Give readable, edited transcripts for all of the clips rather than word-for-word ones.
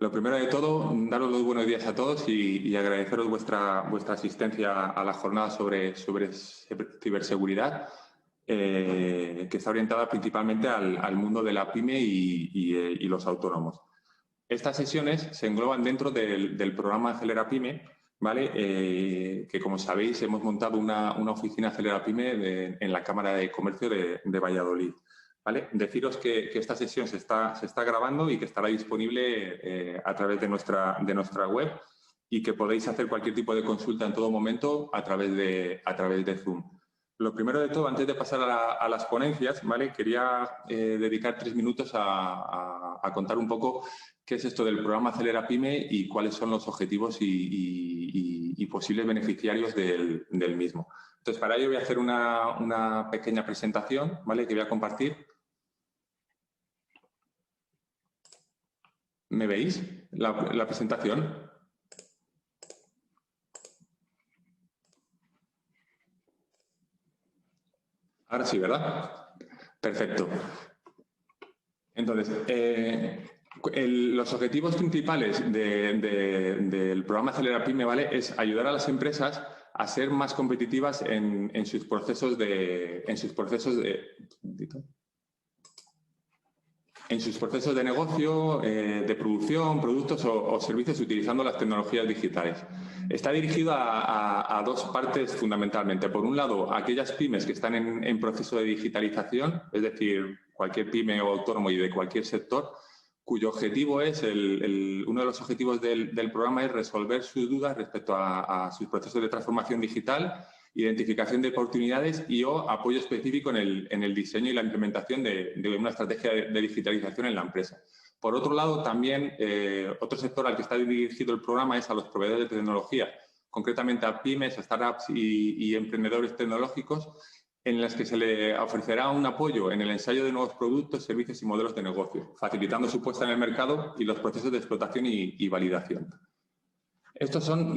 Lo primero de todo, daros los buenos días a todos y agradeceros vuestra asistencia a la jornada sobre ciberseguridad, que está orientada principalmente al mundo de la PYME y los autónomos. Estas sesiones se engloban dentro del programa Acelera PYME, ¿vale? Que, como sabéis, hemos montado una oficina Acelera PYME en la Cámara de Comercio de Valladolid. ¿Vale? Deciros que esta sesión se está grabando y que estará disponible a través de nuestra web y que podéis hacer cualquier tipo de consulta en todo momento a través de Zoom. Lo primero de todo, antes de pasar a las ponencias, ¿vale? Quería dedicar 3 minutos a contar un poco qué es esto del programa Acelera PYME y cuáles son los objetivos y posibles beneficiarios del mismo. Entonces, para ello voy a hacer una pequeña presentación, ¿vale? Que voy a compartir. ¿Me veis la presentación? Ahora sí, ¿verdad? Perfecto. Entonces, los objetivos principales del programa Acelera PYME, ¿vale? Es ayudar a las empresas a ser más competitivas en sus procesos de negocio, de producción, productos o servicios utilizando las tecnologías digitales. Está dirigido a dos partes fundamentalmente. Por un lado, aquellas pymes que están en proceso de digitalización, es decir, cualquier pyme o autónomo y de cualquier sector, cuyo objetivo es, uno de los objetivos del programa es resolver sus dudas respecto a sus procesos de transformación digital, identificación de oportunidades y o apoyo específico en el diseño y la implementación de una estrategia de digitalización en la empresa. Por otro lado, también otro sector al que está dirigido el programa es a los proveedores de tecnología, concretamente a pymes, startups y emprendedores tecnológicos, en las que se le ofrecerá un apoyo en el ensayo de nuevos productos, servicios y modelos de negocio, facilitando su puesta en el mercado y los procesos de explotación y validación. Estos son,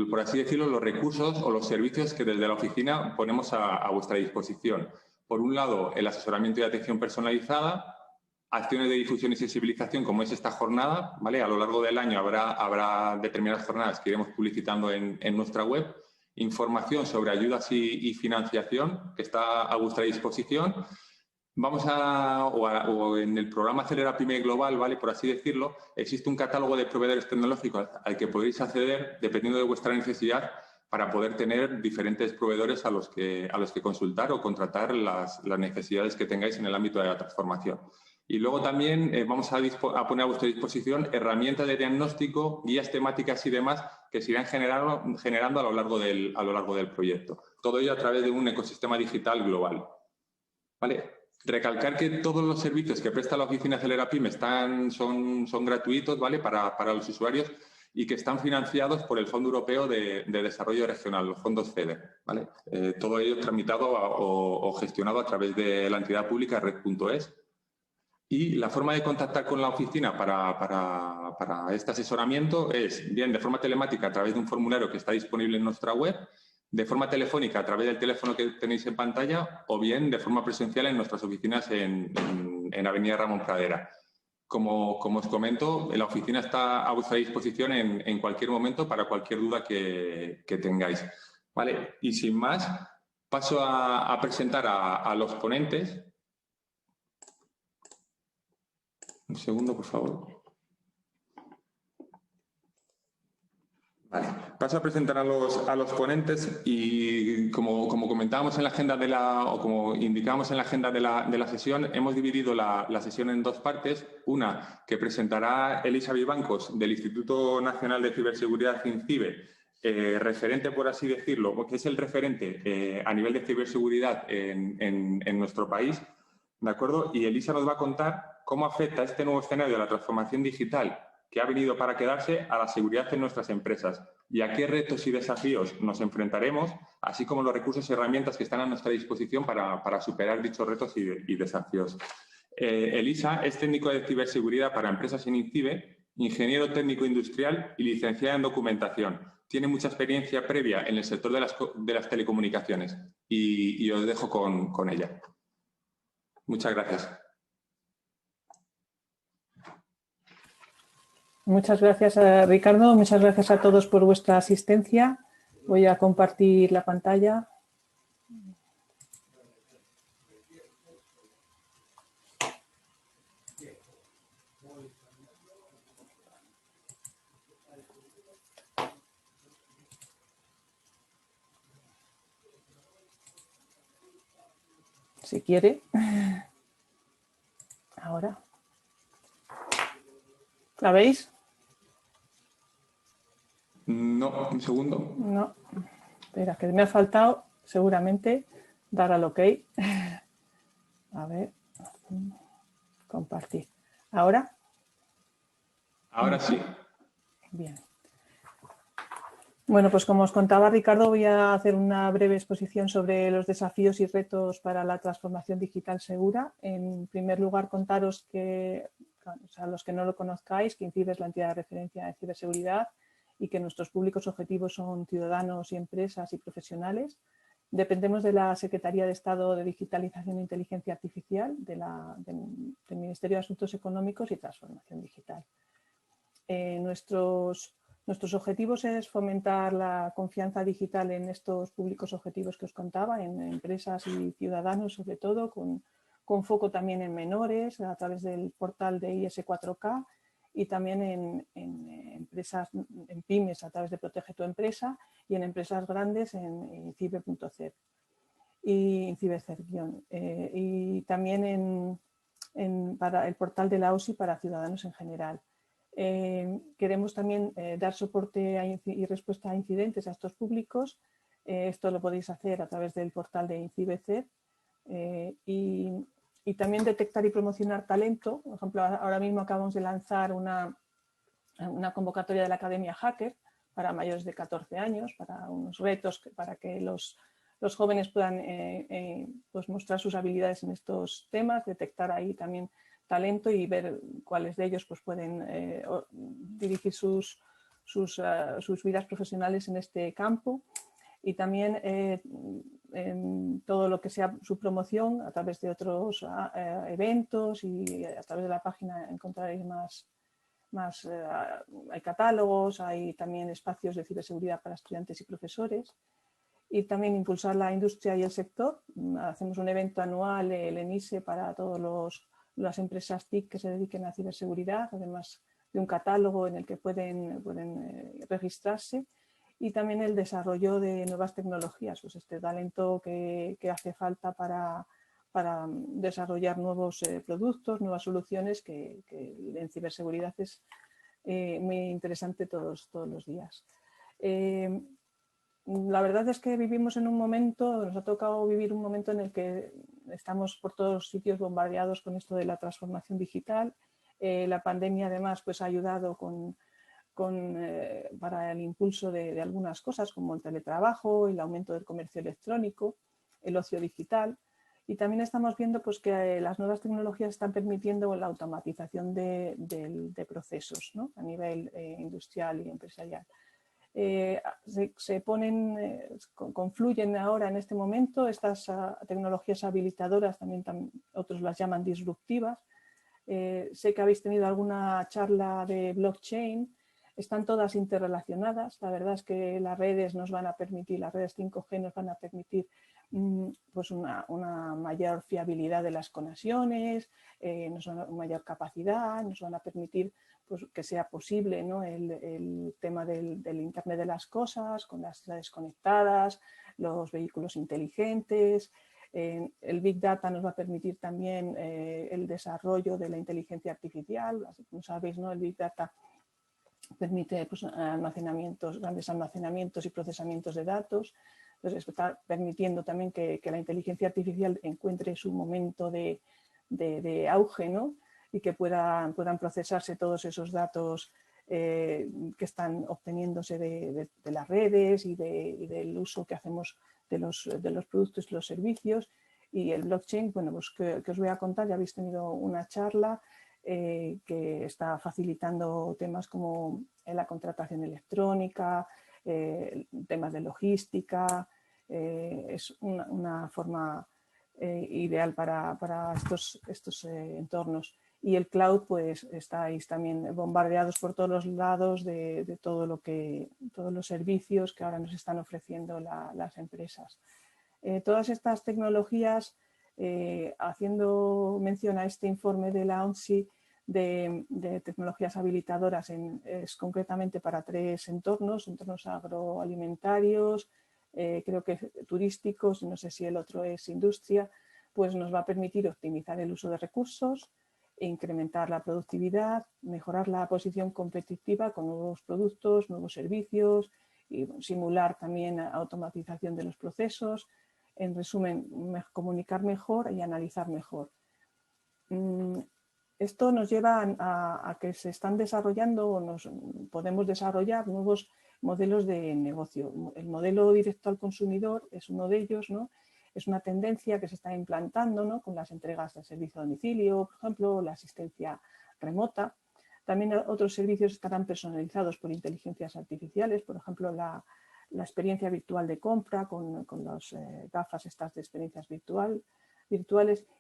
por así decirlo, los recursos o los servicios que desde la oficina ponemos a vuestra disposición. Por un lado, el asesoramiento y atención personalizada, acciones de difusión y sensibilización, como es esta jornada, ¿vale? A lo largo del año habrá determinadas jornadas que iremos publicitando en nuestra web, información sobre ayudas y financiación, que está a vuestra disposición. O en el programa Acelera PYME Global, ¿vale? Por así decirlo, existe un catálogo de proveedores tecnológicos al que podéis acceder dependiendo de vuestra necesidad para poder tener diferentes proveedores a los que consultar o contratar las necesidades que tengáis en el ámbito de la transformación. Y luego también vamos a poner a vuestra disposición herramientas de diagnóstico, guías temáticas y demás que se irán generando a lo largo del proyecto. Todo ello a través de un ecosistema digital global. ¿Vale? Recalcar que todos los servicios que presta la oficina Acelera PYME son gratuitos, ¿vale? Para los usuarios y que están financiados por el Fondo Europeo de Desarrollo Regional, los fondos FEDER, ¿vale? Todo ello tramitado o gestionado a través de la entidad pública red.es. Y la forma de contactar con la oficina para este asesoramiento es bien de forma telemática a través de un formulario que está disponible en nuestra web, de forma telefónica a través del teléfono que tenéis en pantalla o bien de forma presencial en nuestras oficinas en Avenida Ramón Pradera. Como os comento, la oficina está a vuestra disposición en cualquier momento para cualquier duda que tengáis. ¿Vale? Y sin más, paso a presentar a los ponentes. Un segundo, por favor. Vale. Paso a presentar a los ponentes y como comentábamos en la agenda como indicábamos en la agenda de la sesión, hemos dividido la sesión en dos partes. Una que presentará Elisa Vivancos del Instituto Nacional de Ciberseguridad INCIBE, referente, por así decirlo, que es el referente a nivel de ciberseguridad en nuestro país, ¿de acuerdo? Y Elisa nos va a contar cómo afecta este nuevo escenario de la transformación digital que ha venido para quedarse a la seguridad en nuestras empresas y a qué retos y desafíos nos enfrentaremos, así como los recursos y herramientas que están a nuestra disposición para superar dichos retos y desafíos. Elisa es técnico de ciberseguridad para empresas en INCIBE, ingeniero técnico industrial y licenciada en documentación. Tiene mucha experiencia previa en el sector de las telecomunicaciones y os dejo con ella. Muchas gracias. Muchas gracias, Ricardo. Muchas gracias a todos por vuestra asistencia. Voy a compartir la pantalla. Si quiere. Ahora. ¿La veis? No, un segundo. No. Espera, que me ha faltado seguramente dar al OK. A ver. Compartir. ¿Ahora? Ahora sí. Bien. Bueno, pues como os contaba Ricardo, voy a hacer una breve exposición sobre los desafíos y retos para la transformación digital segura. En primer lugar, contaros que, a los que no lo conozcáis, que INCIBE es la entidad de referencia de ciberseguridad y que nuestros públicos objetivos son ciudadanos y empresas y profesionales. Dependemos de la Secretaría de Estado de Digitalización e Inteligencia Artificial del Ministerio de Asuntos Económicos y Transformación Digital. Nuestros objetivos es fomentar la confianza digital en estos públicos objetivos que os contaba, en empresas y ciudadanos sobre todo, con foco también en menores a través del portal de IS4K y también en empresas, en pymes a través de Protege tu Empresa y en empresas grandes en INCIBE.cer y INCIBE.cer y también para el portal de la OSI para ciudadanos en general. Queremos también dar soporte y respuesta a incidentes a estos públicos. Esto lo podéis hacer a través del portal de INCIBE.cer y también detectar y promocionar talento. Por ejemplo, ahora mismo acabamos de lanzar una convocatoria de la Academia Hacker para mayores de 14 años, para unos retos para que los jóvenes puedan pues mostrar sus habilidades en estos temas, detectar ahí también talento y ver cuáles de ellos pues, pueden dirigir sus vidas profesionales en este campo. Y también en todo lo que sea su promoción a través de otros eventos y a través de la página encontraréis hay catálogos, hay también espacios de ciberseguridad para estudiantes y profesores. Y también impulsar la industria y el sector. Hacemos un evento anual, el ENISE, para todas las empresas TIC que se dediquen a ciberseguridad, además de un catálogo en el que pueden registrarse. Y también el desarrollo de nuevas tecnologías, pues este talento que hace falta para desarrollar nuevos productos, nuevas soluciones, que en ciberseguridad es muy interesante todos los días. La verdad es que vivimos en un momento, nos ha tocado vivir un momento en el que estamos por todos sitios bombardeados con esto de la transformación digital. La pandemia además pues ha ayudado para el impulso de algunas cosas como el teletrabajo, el aumento del comercio electrónico, el ocio digital. Y también estamos viendo pues, que las nuevas tecnologías están permitiendo la automatización de procesos, ¿no? A nivel industrial y empresarial. Confluyen ahora en este momento estas tecnologías habilitadoras, también otros las llaman disruptivas. Sé que habéis tenido alguna charla de blockchain, están todas interrelacionadas. La verdad es que las redes nos van a permitir, las redes 5G nos van a permitir pues una mayor fiabilidad de las conexiones, una mayor capacidad, nos van a permitir pues, que sea posible, ¿no? el tema del Internet de las cosas, con las ciudades conectadas, los vehículos inteligentes. El Big Data nos va a permitir también el desarrollo de la inteligencia artificial. Como sabéis, ¿no? El Big Data permite pues, grandes almacenamientos y procesamientos de datos. Entonces, está permitiendo también que la inteligencia artificial encuentre su momento de auge, ¿no? Y que puedan procesarse todos esos datos que están obteniéndose de las redes y del uso que hacemos de los productos y los servicios. Y el blockchain, bueno, pues que os voy a contar, ya habéis tenido una charla que está facilitando temas como la contratación electrónica, temas de logística. Es una forma ideal para estos entornos. y el cloud pues estáis también bombardeados por todos los lados de todo todos los servicios que ahora nos están ofreciendo las empresas. Todas estas tecnologías, haciendo mención a este informe de la ONSI de tecnologías habilitadoras, es concretamente para 3 entornos agroalimentarios, creo que turísticos, no sé si el otro es industria, pues nos va a permitir optimizar el uso de recursos, incrementar la productividad, mejorar la posición competitiva con nuevos productos, nuevos servicios, y simular también automatización de los procesos. En resumen, comunicar mejor y analizar mejor. Esto nos lleva a que se están desarrollando o podemos desarrollar nuevos modelos de negocio. El modelo directo al consumidor es uno de ellos, ¿no? Es una tendencia que se está implantando, ¿no? Con las entregas de servicio a domicilio, por ejemplo, la asistencia remota. También otros servicios estarán personalizados por inteligencias artificiales, por ejemplo, la experiencia virtual de compra con las gafas estas de experiencias virtuales,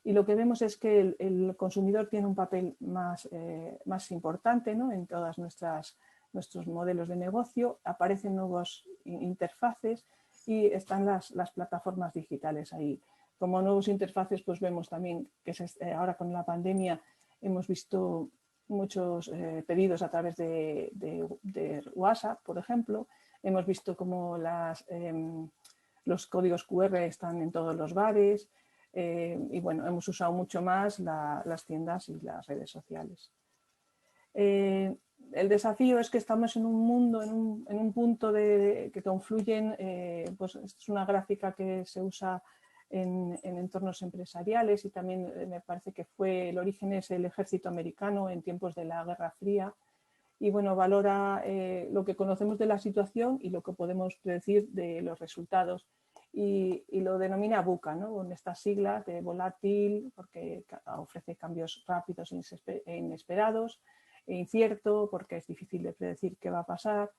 y lo que vemos es que el consumidor tiene un papel más importante, ¿no? En todas nuestros modelos de negocio. Aparecen nuevas interfaces y están las plataformas digitales ahí. Como nuevos interfaces, pues vemos también que ahora con la pandemia hemos visto muchos pedidos a través de WhatsApp, por ejemplo. Hemos visto cómo los códigos QR están en todos los bares, y bueno, hemos usado mucho más las tiendas y las redes sociales. El desafío es que estamos en un mundo, en un punto que confluyen, pues esta es una gráfica que se usa en entornos empresariales, y también me parece que el origen es el ejército americano en tiempos de la Guerra Fría, y bueno, valora lo que conocemos de la situación y lo que podemos predecir de los resultados, y lo denomina VUCA, ¿no? Con estas siglas de volátil, porque ofrece cambios rápidos e inesperados; incierto, porque es difícil de predecir qué va a pasar;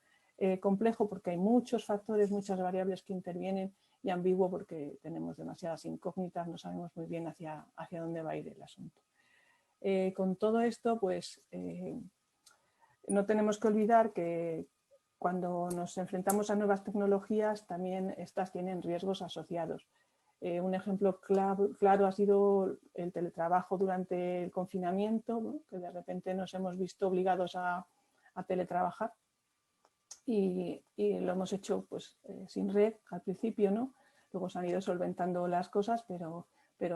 complejo, porque hay muchos factores, muchas variables que intervienen; y ambiguo, porque tenemos demasiadas incógnitas, no sabemos muy bien hacia dónde va a ir el asunto. Con todo esto, pues no tenemos que olvidar que cuando nos enfrentamos a nuevas tecnologías, también estas tienen riesgos asociados. Un ejemplo claro ha sido el teletrabajo durante el confinamiento, ¿no? Que de repente nos hemos visto obligados a teletrabajar, y lo hemos hecho pues, sin red al principio, ¿no? Luego se han ido solventando las cosas, pero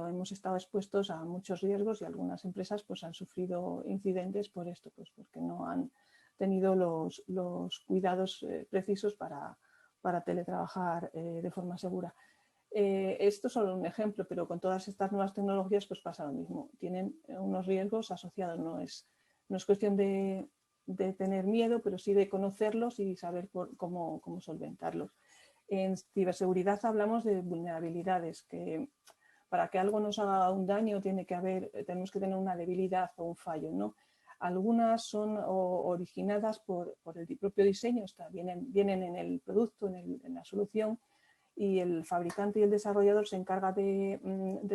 hemos estado expuestos a muchos riesgos, y algunas empresas pues, han sufrido incidentes por esto, pues porque no han tenido los cuidados precisos para teletrabajar de forma segura. Esto es solo un ejemplo, pero con todas estas nuevas tecnologías pues pasa lo mismo. Tienen unos riesgos asociados. No es cuestión de tener miedo, pero sí de conocerlos y saber cómo solventarlos. En ciberseguridad hablamos de vulnerabilidades, que para que algo nos haga un daño tenemos que tener una debilidad o un fallo, ¿no? Algunas son originadas por el propio diseño, vienen en el producto, en la solución, y el fabricante y el desarrollador se encarga de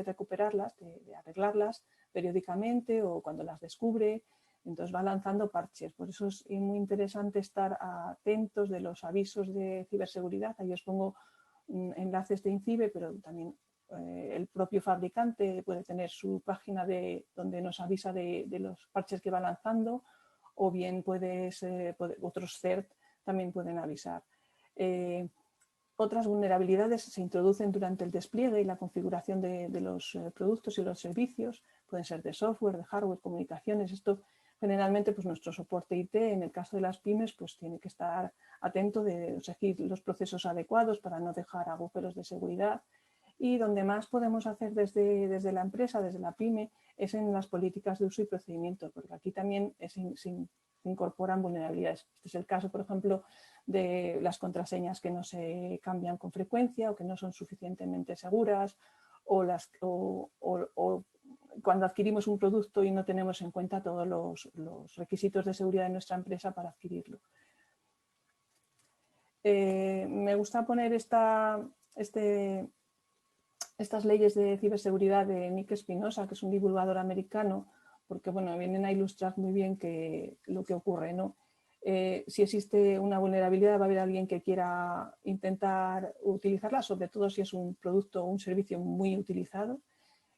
recuperarlas, de arreglarlas periódicamente o cuando las descubre. Entonces va lanzando parches. Por eso es muy interesante estar atentos de los avisos de ciberseguridad. Ahí os pongo enlaces de INCIBE, pero también el propio fabricante puede tener su página donde nos avisa de los parches que va lanzando, o bien otros CERT también pueden avisar. Otras vulnerabilidades se introducen durante el despliegue y la configuración de los productos y los servicios. Pueden ser de software, de hardware, comunicaciones. Esto generalmente, pues nuestro soporte IT, en el caso de las pymes, pues tiene que estar atento de seguir los procesos adecuados para no dejar agujeros de seguridad. Y donde más podemos hacer desde la empresa, desde la pyme, es en las políticas de uso y procedimiento, porque aquí también se incorporan vulnerabilidades. Este es el caso, por ejemplo, de las contraseñas que no se cambian con frecuencia o que no son suficientemente seguras, o cuando adquirimos un producto y no tenemos en cuenta todos los requisitos de seguridad de nuestra empresa para adquirirlo. Me gusta poner estas leyes de ciberseguridad de Nick Espinosa, que es un divulgador americano, porque bueno, vienen a ilustrar muy bien lo que ocurre, ¿no? Si existe una vulnerabilidad, va a haber alguien que quiera intentar utilizarla, sobre todo si es un producto o un servicio muy utilizado.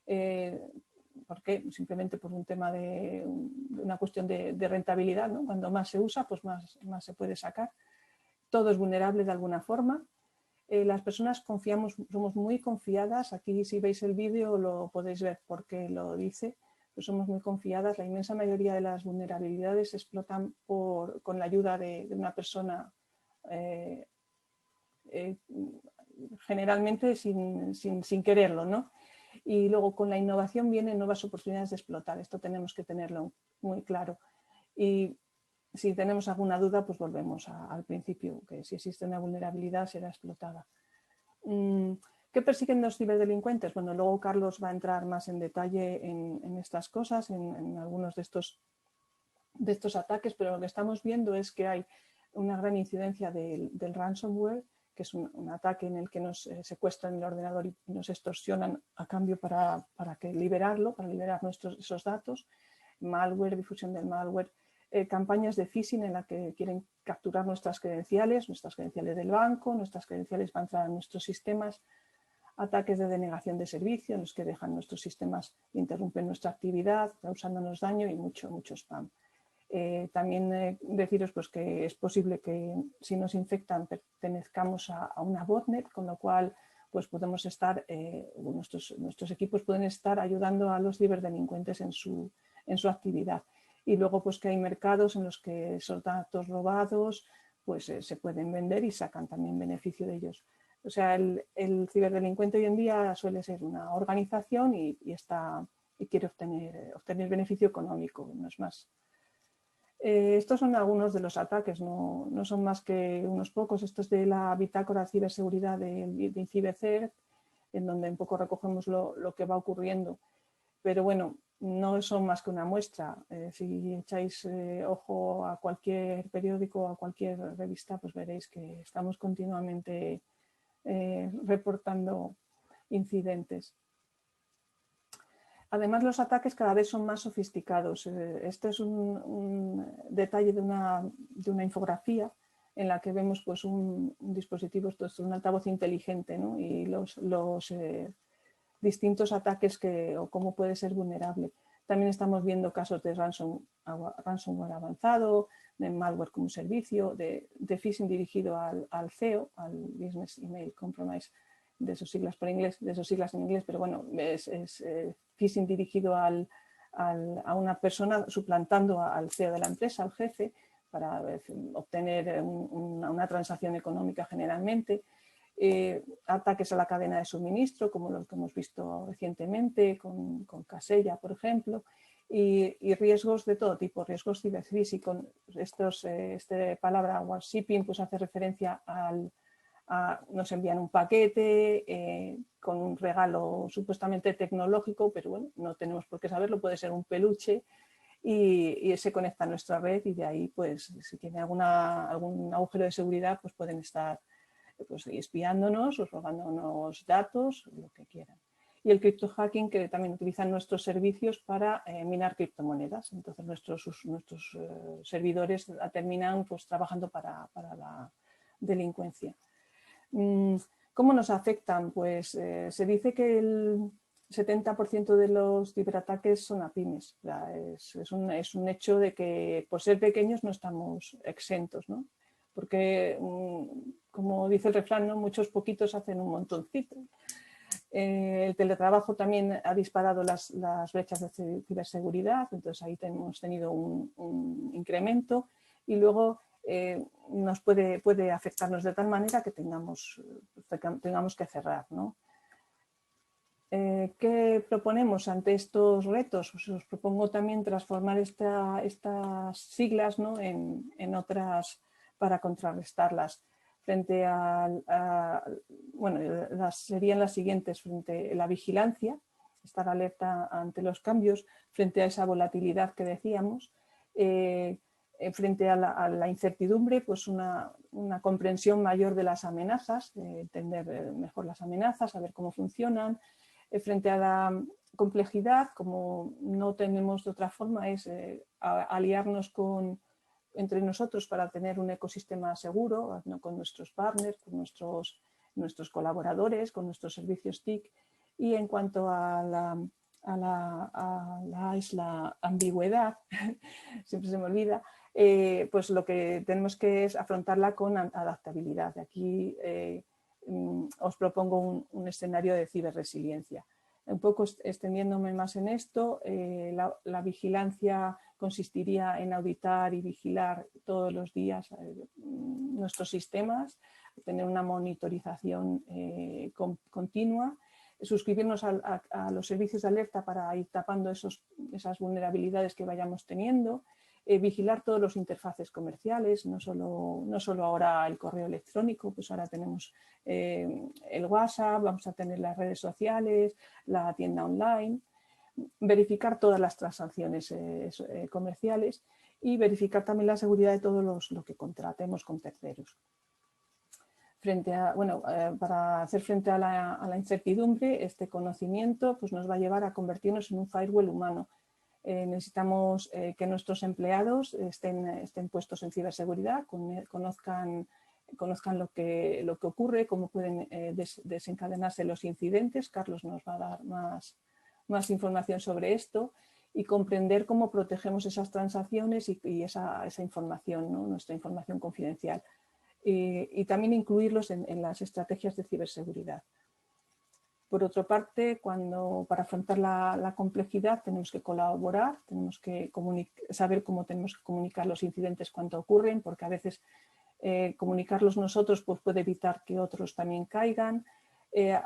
¿Por qué? Simplemente por un tema de una cuestión de rentabilidad, ¿no? Cuando más se usa, pues más se puede sacar. Todo es vulnerable de alguna forma. Las personas somos muy confiadas. Aquí si veis el vídeo lo podéis ver porque lo dice. Pues somos muy confiadas. La inmensa mayoría de las vulnerabilidades se explotan con la ayuda de una persona, generalmente sin quererlo, ¿no? Y luego con la innovación vienen nuevas oportunidades de explotar. Esto tenemos que tenerlo muy claro. Y si tenemos alguna duda, pues volvemos al principio, que si existe una vulnerabilidad será explotada. ¿Qué persiguen los ciberdelincuentes? Bueno, luego Carlos va a entrar más en detalle en estas cosas, en algunos de estos ataques, pero lo que estamos viendo es que hay una gran incidencia del ransomware, que es un ataque en el que nos secuestran el ordenador y nos extorsionan a cambio para liberar esos datos, malware, difusión del malware, campañas de phishing en la que quieren capturar nuestras credenciales del banco, nuestras credenciales para entrar a nuestros sistemas, ataques de denegación de servicio en los que dejan nuestros sistemas, interrumpen nuestra actividad, causándonos daño y mucho spam. También deciros pues, que es posible que si nos infectan pertenezcamos a una botnet, con lo cual pues, podemos estar, nuestros equipos pueden estar ayudando a los ciberdelincuentes en su actividad. Y luego pues, que hay mercados en los que esos datos robados pues, se pueden vender y sacan también beneficio de ellos. O sea, el ciberdelincuente hoy en día suele ser una organización y quiere obtener beneficio económico, no es más. Estos son algunos de los ataques, no son más que unos pocos. Esto es de la bitácora de ciberseguridad de InCiberCert, en donde un poco recogemos lo que va ocurriendo. Pero bueno, no son más que una muestra. Si echáis ojo a cualquier periódico, a cualquier revista, pues veréis que estamos continuamente reportando incidentes. Además, los ataques cada vez son más sofisticados. Este es un detalle de una infografía en la que vemos pues, un dispositivo, esto es un altavoz inteligente, ¿no? Y los distintos ataques o cómo puede ser vulnerable. También estamos viendo casos de ransomware avanzado, de malware como servicio, de phishing dirigido al CEO, al Business Email Compromise, de sus siglas en inglés, pero bueno, es phishing dirigido a una persona suplantando al CEO de la empresa, al jefe, para obtener una transacción económica generalmente. Ataques a la cadena de suministro, como los que hemos visto recientemente con Casella, por ejemplo, y riesgos de todo tipo, riesgos ciberfísicos. Esta palabra warshipping pues hace referencia nos envían un paquete con un regalo supuestamente tecnológico, pero bueno, no tenemos por qué saberlo, puede ser un peluche y se conecta a nuestra red y de ahí, pues, si tiene algún agujero de seguridad, pues pueden estar pues, espiándonos o robándonos datos, lo que quieran. Y el criptohacking, que también utilizan nuestros servicios para minar criptomonedas. Entonces nuestros servidores terminan pues, trabajando para la delincuencia. ¿Cómo nos afectan? Pues se dice que el 70% de los ciberataques son a pymes. O sea, es un hecho de que por ser pequeños no estamos exentos, ¿no? Porque, como dice el refrán, ¿no? Muchos poquitos hacen un montoncito. El teletrabajo también ha disparado las brechas de ciberseguridad, entonces ahí hemos tenido un incremento y luego nos puede afectarnos de tal manera que tengamos que cerrar, ¿no? ¿Qué proponemos ante estos retos? Pues os propongo también transformar estas siglas, ¿no? en otras para contrarrestarlas. Frente bueno, serían las siguientes: frente a la vigilancia, estar alerta ante los cambios, frente a esa volatilidad que decíamos, frente a la incertidumbre, pues una comprensión mayor de las amenazas, entender mejor las amenazas, saber cómo funcionan, frente a complejidad, como no tenemos de otra forma, es aliarnos entre nosotros para tener un ecosistema seguro, ¿no? Con nuestros partners, con nuestros colaboradores, con nuestros servicios TIC. Y en cuanto a la ambigüedad, siempre se me olvida, pues lo que tenemos que es afrontarla con adaptabilidad. Aquí os propongo un escenario de ciberresiliencia. Un poco extendiéndome más en esto, la vigilancia consistiría en auditar y vigilar todos los días nuestros sistemas, tener una monitorización continua, suscribirnos a los servicios de alerta para ir tapando esas vulnerabilidades que vayamos teniendo, vigilar todos los interfaces comerciales, no solo ahora el correo electrónico, pues ahora tenemos el WhatsApp, vamos a tener las redes sociales, la tienda online, verificar todas las transacciones comerciales y verificar también la seguridad de todo lo que contratemos con terceros. Para hacer frente a la incertidumbre, este conocimiento pues, nos va a llevar a convertirnos en un firewall humano. Necesitamos que nuestros empleados estén puestos en ciberseguridad, conozcan lo que ocurre, cómo pueden desencadenarse los incidentes. Carlos nos va a dar más información sobre esto y comprender cómo protegemos esas transacciones y esa información, ¿no? Nuestra información confidencial. Y también incluirlos en las estrategias de ciberseguridad. Por otra parte, para afrontar la complejidad tenemos que colaborar, tenemos que saber cómo tenemos que comunicar los incidentes cuando ocurren, porque a veces comunicarlos nosotros pues, puede evitar que otros también caigan,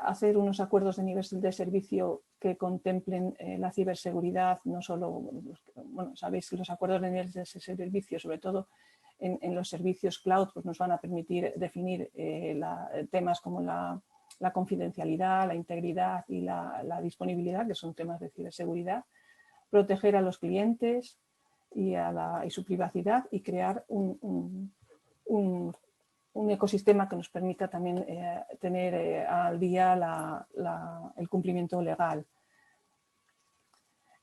hacer unos acuerdos de nivel de servicio que contemplen la ciberseguridad, no solo, bueno, sabéis que los acuerdos de nivel de servicio, sobre todo en los servicios cloud, pues nos van a permitir definir temas como la confidencialidad, la integridad y la disponibilidad, que son temas de ciberseguridad, proteger a los clientes y su privacidad y crear un ecosistema que nos permita también tener al día el cumplimiento legal.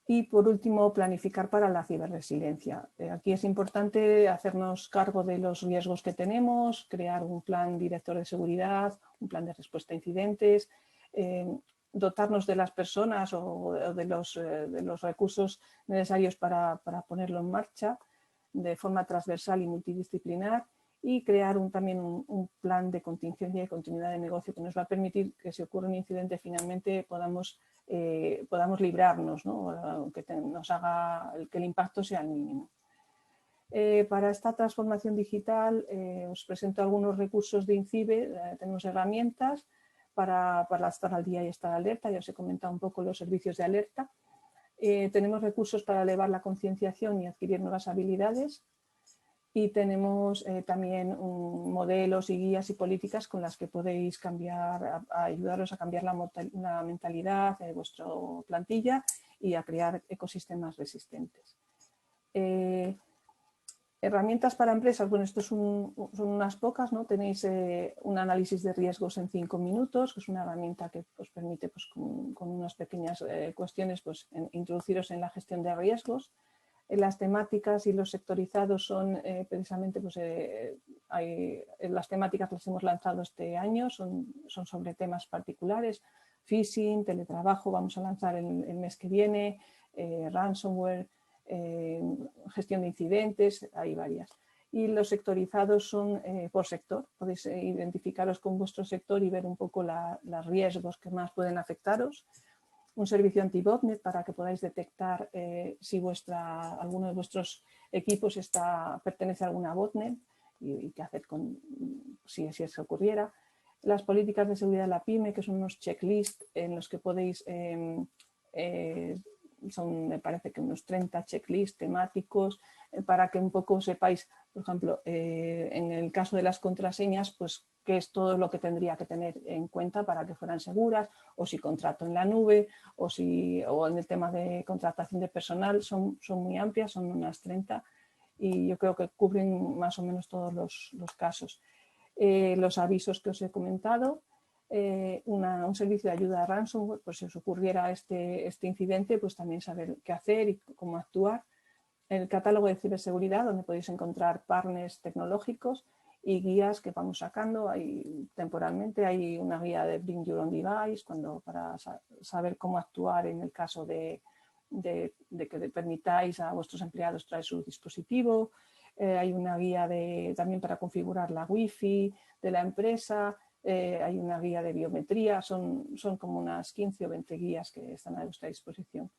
Y por último, planificar para la ciberresiliencia. Aquí es importante hacernos cargo de los riesgos que tenemos, crear un plan director de seguridad, un plan de respuesta a incidentes, dotarnos de las personas o de los recursos necesarios para ponerlo en marcha de forma transversal y multidisciplinar y crear también un plan de contingencia y continuidad de negocio que nos va a permitir que si ocurre un incidente finalmente podamos librarnos, ¿no? Que nos haga que el impacto sea el mínimo. Para esta transformación digital os presento algunos recursos de INCIBE. Tenemos herramientas para estar al día y estar alerta. Ya os he comentado un poco los servicios de alerta. Tenemos recursos para elevar la concienciación y adquirir nuevas habilidades. Y tenemos también modelos y guías y políticas con las que podéis ayudaros a cambiar la mentalidad de vuestra plantilla y a crear ecosistemas resistentes. Herramientas para empresas, bueno, esto son unas pocas, ¿no? Tenéis un análisis de riesgos en 5 minutos, que es una herramienta que os permite pues, con unas pequeñas cuestiones pues, introduciros en la gestión de riesgos. Las temáticas y los sectorizados son precisamente, pues, las temáticas las hemos lanzado este año, son sobre temas particulares, phishing, teletrabajo, vamos a lanzar el mes que viene, ransomware, gestión de incidentes, hay varias. Y los sectorizados son por sector, podéis identificaros con vuestro sector y ver un poco los riesgos que más pueden afectaros. Un servicio anti-botnet para que podáis detectar si alguno de vuestros equipos pertenece a alguna botnet y qué hacer si eso ocurriera. Las políticas de seguridad de la PYME, que son unos checklists en los que podéis, me parece que unos 30 checklists temáticos para que un poco sepáis, por ejemplo, en el caso de las contraseñas, pues qué es todo lo que tendría que tener en cuenta para que fueran seguras, o si contrato en la nube, o en el tema de contratación de personal, son muy amplias, son unas 30 y yo creo que cubren más o menos todos los casos. Los avisos que os he comentado, un servicio de ayuda a ransomware, pues si os ocurriera este incidente, pues también saber qué hacer y cómo actuar. El catálogo de ciberseguridad, donde podéis encontrar partners tecnológicos y guías que vamos sacando. Temporalmente hay una guía de Bring Your Own Device para saber cómo actuar en el caso de que le permitáis a vuestros empleados traer su dispositivo. Hay una guía también para configurar la Wi-Fi de la empresa. Hay una guía de biometría. Son como unas 15 o 20 guías que están a vuestra disposición.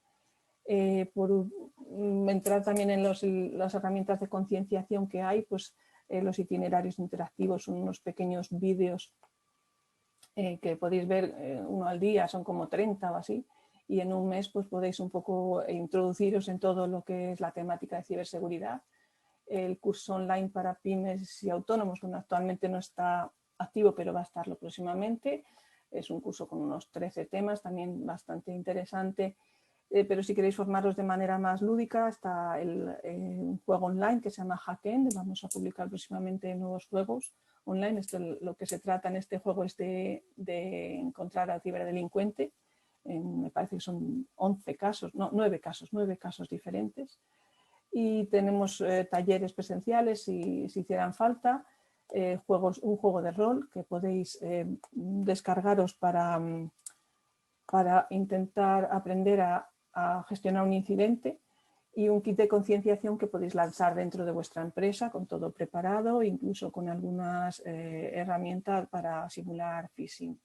Por entrar también en las herramientas de concienciación que hay, pues los itinerarios interactivos son unos pequeños vídeos que podéis ver uno al día, son como 30 o así, y en un mes pues podéis un poco introduciros en todo lo que es la temática de ciberseguridad. El curso online para pymes y autónomos, bueno, actualmente no está activo, pero va a estarlo próximamente. Es un curso con unos 13 temas, también bastante interesante. Pero si queréis formaros de manera más lúdica, está un juego online que se llama Hackend. Vamos a publicar próximamente nuevos juegos online. Lo que se trata en este juego es de encontrar al ciberdelincuente. Me parece que son 9 casos diferentes. Y tenemos talleres presenciales si hicieran falta. Un juego de rol que podéis descargaros para intentar aprender a gestionar un incidente, y un kit de concienciación que podéis lanzar dentro de vuestra empresa con todo preparado, incluso con algunas herramientas para simular phishing.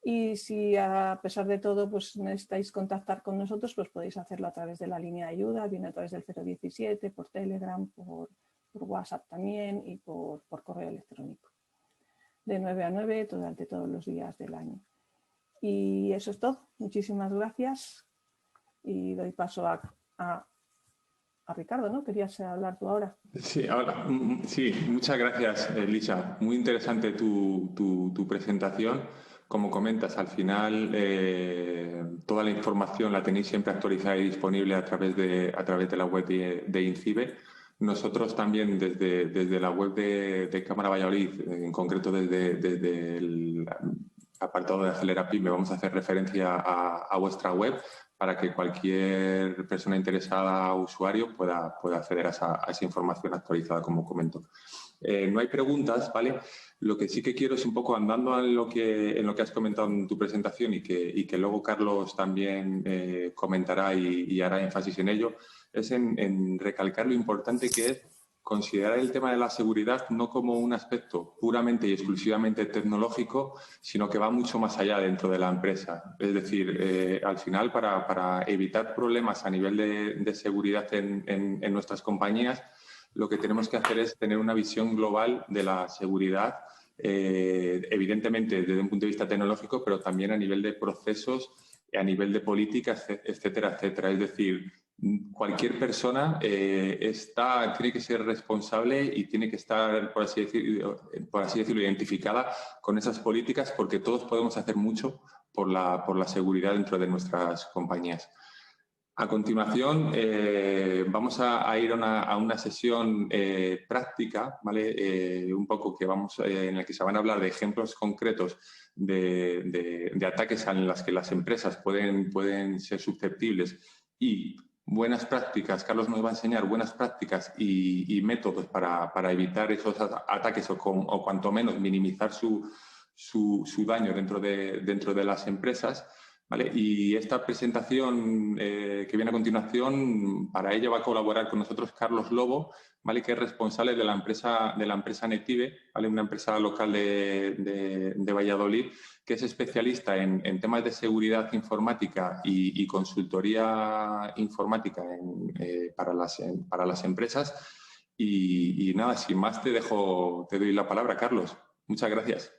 Y si a pesar de todo pues necesitáis contactar con nosotros, pues podéis hacerlo a través de la línea de ayuda, bien a través del 017, por Telegram, por WhatsApp también y por correo electrónico. De 9 a 9 durante todos los días del año. Y eso es todo. Muchísimas gracias. Y doy paso a Ricardo, ¿no? ¿Querías hablar tú ahora? Sí, muchas gracias, Elisa. Muy interesante tu presentación. Como comentas, al final toda la información la tenéis siempre actualizada y disponible a través de la web de INCIBE. Nosotros también desde la web de Cámara Valladolid, en concreto desde el apartado de Acelera Pyme, vamos a hacer referencia a vuestra web para que cualquier persona interesada o usuario pueda acceder a esa información actualizada, como comento. No hay preguntas, ¿vale? Lo que sí que quiero es un poco, andando en lo que has comentado en tu presentación y que luego Carlos también comentará y hará énfasis en ello, es en recalcar lo importante que es considerar el tema de la seguridad no como un aspecto puramente y exclusivamente tecnológico, sino que va mucho más allá dentro de la empresa. Es decir, al final, para evitar problemas a nivel de seguridad en nuestras compañías, lo que tenemos que hacer es tener una visión global de la seguridad, evidentemente desde un punto de vista tecnológico, pero también a nivel de procesos, a nivel de políticas, etcétera, etcétera. Es decir, cualquier persona tiene que ser responsable y tiene que estar, por así decirlo, identificada con esas políticas, porque todos podemos hacer mucho por la seguridad dentro de nuestras compañías. A continuación, vamos a ir a una sesión práctica, ¿vale? Un poco en la que se van a hablar de ejemplos concretos de ataques en las que las empresas pueden ser susceptibles, y buenas prácticas. Carlos nos va a enseñar buenas prácticas y métodos para evitar esos ataques o cuanto menos minimizar su daño dentro de las empresas, ¿vale? Y esta presentación que viene a continuación, para ello va a colaborar con nosotros Carlos Lobo, ¿vale? Que es responsable de la empresa Netibe, ¿vale? Una empresa local de Valladolid, que es especialista en temas de seguridad informática y consultoría informática para las empresas. Y nada, sin más te doy la palabra, Carlos. Muchas gracias.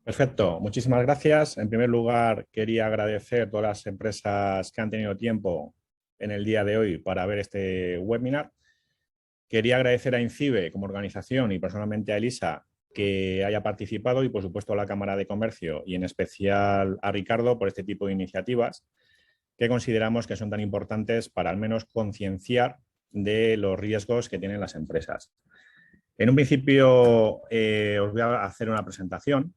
Perfecto, muchísimas gracias. En primer lugar, quería agradecer a todas las empresas que han tenido tiempo en el día de hoy para ver este webinar. Quería agradecer a INCIBE como organización y personalmente a Elisa que haya participado, y por supuesto a la Cámara de Comercio y en especial a Ricardo por este tipo de iniciativas que consideramos que son tan importantes para al menos concienciar de los riesgos que tienen las empresas. En un principio os voy a hacer una presentación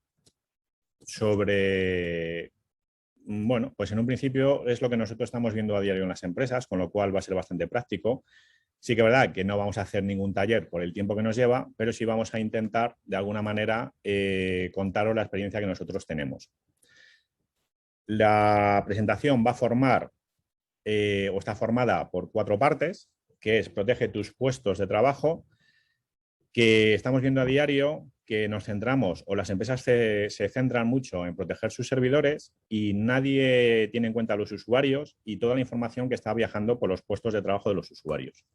sobre, bueno, pues en un principio es lo que nosotros estamos viendo a diario en las empresas, con lo cual va a ser bastante práctico. Sí que es verdad que no vamos a hacer ningún taller por el tiempo que nos lleva, pero sí vamos a intentar de alguna manera contaros la experiencia que nosotros tenemos. La presentación va a formar o está formada por 4 partes, que es protege tus puestos de trabajo, que estamos viendo a diario que nos centramos o las empresas se centran mucho en proteger sus servidores y nadie tiene en cuenta a los usuarios y toda la información que está viajando por los puestos de trabajo de los usuarios.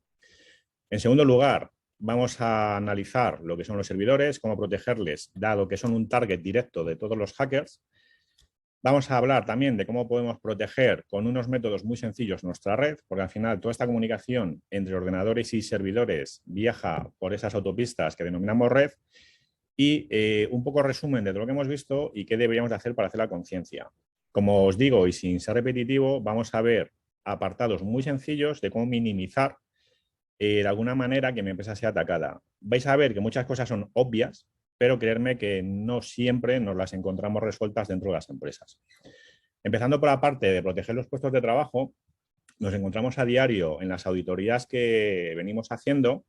En segundo lugar, vamos a analizar lo que son los servidores, cómo protegerles, dado que son un target directo de todos los hackers. Vamos a hablar también de cómo podemos proteger con unos métodos muy sencillos nuestra red, porque al final toda esta comunicación entre ordenadores y servidores viaja por esas autopistas que denominamos red, y un poco resumen de todo lo que hemos visto y qué deberíamos de hacer para hacer la conciencia. Como os digo, y sin ser repetitivo, vamos a ver apartados muy sencillos de cómo minimizar de alguna manera que mi empresa sea atacada. Vais a ver que muchas cosas son obvias, pero creerme que no siempre nos las encontramos resueltas dentro de las empresas. Empezando por la parte de proteger los puestos de trabajo, nos encontramos a diario en las auditorías que venimos haciendo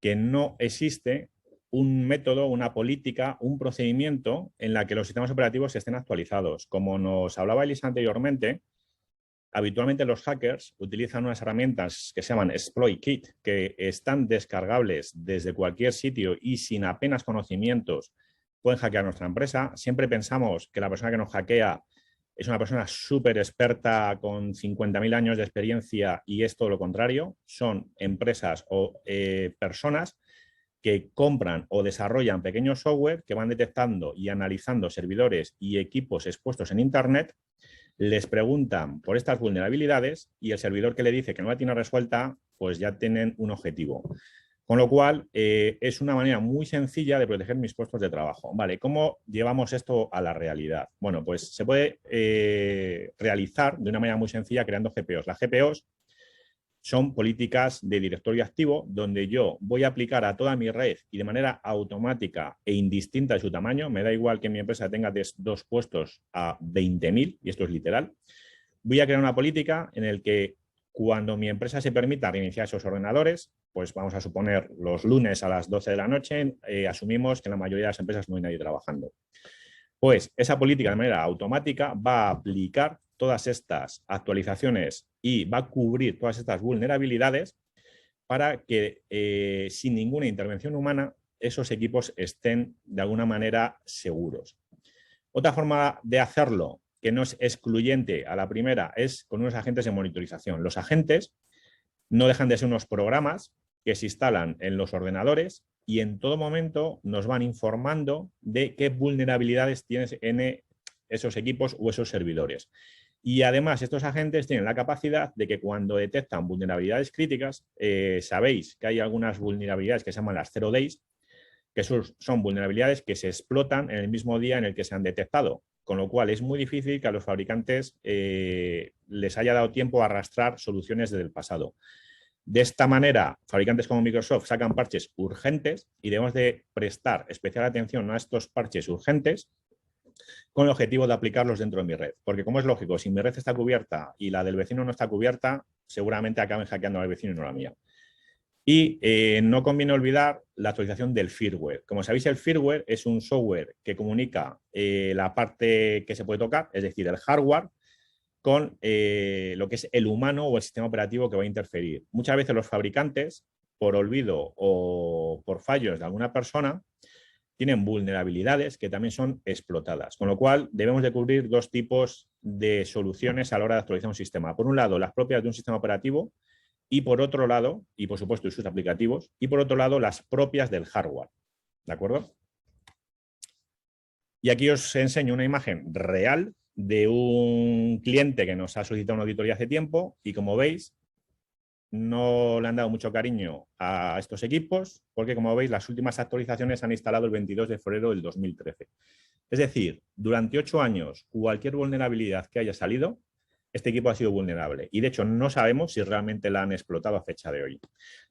que no existe un método, una política, un procedimiento en la que los sistemas operativos estén actualizados. Como nos hablaba Elisa anteriormente, habitualmente los hackers utilizan unas herramientas que se llaman Exploit Kit, que están descargables desde cualquier sitio y sin apenas conocimientos pueden hackear nuestra empresa. Siempre pensamos que la persona que nos hackea es una persona súper experta con 50.000 años de experiencia y es todo lo contrario. Son empresas o personas que compran o desarrollan pequeños software que van detectando y analizando servidores y equipos expuestos en Internet. Les preguntan por estas vulnerabilidades y el servidor que le dice que no la tiene resuelta, pues ya tienen un objetivo. Con lo cual, es una manera muy sencilla de proteger mis puestos de trabajo. Vale, ¿cómo llevamos esto a la realidad? Bueno, pues se puede realizar de una manera muy sencilla creando GPOs. Las GPOs son políticas de directorio activo donde yo voy a aplicar a toda mi red y de manera automática e indistinta de su tamaño, me da igual que mi empresa tenga de 2 puestos a 20.000, y esto es literal, voy a crear una política en la que cuando mi empresa se permita reiniciar esos ordenadores, pues vamos a suponer los lunes a las 12 de la noche, asumimos que en la mayoría de las empresas no hay nadie trabajando. Pues esa política de manera automática va a aplicar todas estas actualizaciones y va a cubrir todas estas vulnerabilidades para que sin ninguna intervención humana esos equipos estén de alguna manera seguros. Otra forma de hacerlo que no es excluyente a la primera es con unos agentes de monitorización. Los agentes no dejan de ser unos programas que se instalan en los ordenadores y en todo momento nos van informando de qué vulnerabilidades tienes en esos equipos o esos servidores. Y además estos agentes tienen la capacidad de que cuando detectan vulnerabilidades críticas, sabéis que hay algunas vulnerabilidades que se llaman las 0 days, que son vulnerabilidades que se explotan en el mismo día en el que se han detectado, con lo cual es muy difícil que a los fabricantes les haya dado tiempo a arrastrar soluciones desde el pasado. De esta manera, fabricantes como Microsoft sacan parches urgentes y debemos de prestar especial atención a estos parches urgentes con el objetivo de aplicarlos dentro de mi red. Porque como es lógico, si mi red está cubierta y la del vecino no está cubierta, seguramente acaben hackeando al vecino y no la mía. Y no conviene olvidar la actualización del firmware. Como sabéis, el firmware es un software que comunica la parte que se puede tocar, es decir, el hardware, con lo que es el humano o el sistema operativo que va a interferir. Muchas veces los fabricantes, por olvido o por fallos de alguna persona, tienen vulnerabilidades que también son explotadas. Con lo cual, debemos de cubrir 2 tipos de soluciones a la hora de actualizar un sistema. Por un lado, las propias de un sistema operativo y por otro lado, y por supuesto sus aplicativos, y por otro lado, las propias del hardware. ¿De acuerdo? Y aquí os enseño una imagen real de un cliente que nos ha solicitado una auditoría hace tiempo y como veis no le han dado mucho cariño a estos equipos porque como veis las últimas actualizaciones se han instalado el 22 de febrero del 2013. Es decir, durante 8 años cualquier vulnerabilidad que haya salido, este equipo ha sido vulnerable y de hecho no sabemos si realmente la han explotado a fecha de hoy.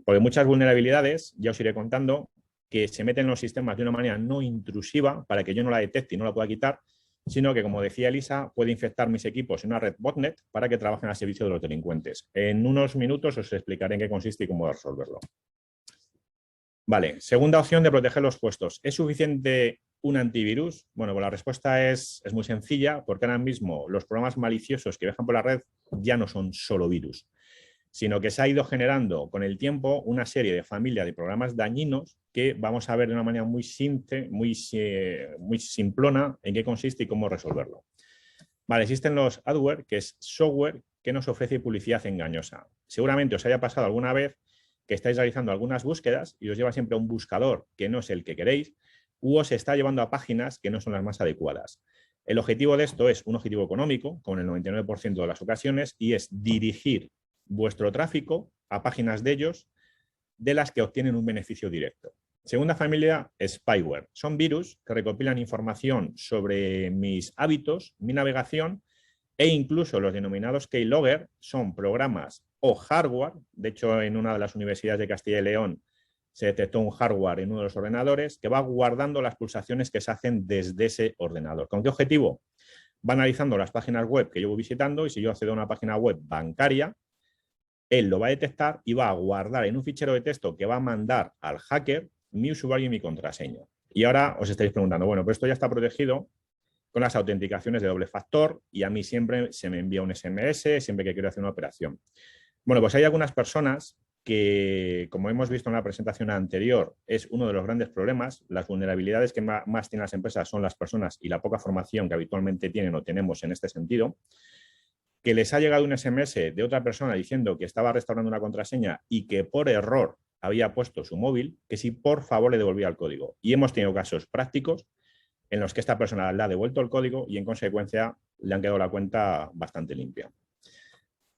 Porque muchas vulnerabilidades, ya os iré contando, que se mete en los sistemas de una manera no intrusiva para que yo no la detecte y no la pueda quitar, sino que, como decía Elisa, puede infectar mis equipos en una red botnet para que trabajen al servicio de los delincuentes. En unos minutos os explicaré en qué consiste y cómo resolverlo. Vale, segunda opción de proteger los puestos. ¿Es suficiente un antivirus? Bueno, pues la respuesta es muy sencilla, porque ahora mismo los programas maliciosos que viajan por la red ya no son solo virus, sino que se ha ido generando con el tiempo una serie de familia de programas dañinos que vamos a ver de una manera muy simple, muy simplona en qué consiste y cómo resolverlo. Vale, existen los adware, que es software que nos ofrece publicidad engañosa. Seguramente os haya pasado alguna vez que estáis realizando algunas búsquedas y os lleva siempre a un buscador que no es el que queréis, u os está llevando a páginas que no son las más adecuadas. El objetivo de esto es un objetivo económico, como en el 99% de las ocasiones, y es dirigir vuestro tráfico a páginas de ellos de las que obtienen un beneficio directo. Segunda familia, spyware. Son virus que recopilan información sobre mis hábitos, mi navegación, e incluso los denominados keylogger son programas o hardware. De hecho, en una de las universidades de Castilla y León se detectó un hardware en uno de los ordenadores que va guardando las pulsaciones que se hacen desde ese ordenador. ¿Con qué objetivo? Va analizando las páginas web que yo voy visitando y si yo accedo a una página web bancaria, él lo va a detectar y va a guardar en un fichero de texto que va a mandar al hacker mi usuario y mi contraseña. Y ahora os estaréis preguntando, bueno, pues esto ya está protegido con las autenticaciones de doble factor y a mí siempre se me envía un SMS siempre que quiero hacer una operación. Bueno, pues hay algunas personas que, como hemos visto en la presentación anterior, es uno de los grandes problemas. Las vulnerabilidades que más tienen las empresas son las personas y la poca formación que habitualmente tienen o tenemos en este sentido, que les ha llegado un SMS de otra persona diciendo que estaba restaurando una contraseña y que por error había puesto su móvil, que si por favor le devolvía el código. Y hemos tenido casos prácticos en los que esta persona le ha devuelto el código y en consecuencia le han quedado la cuenta bastante limpia.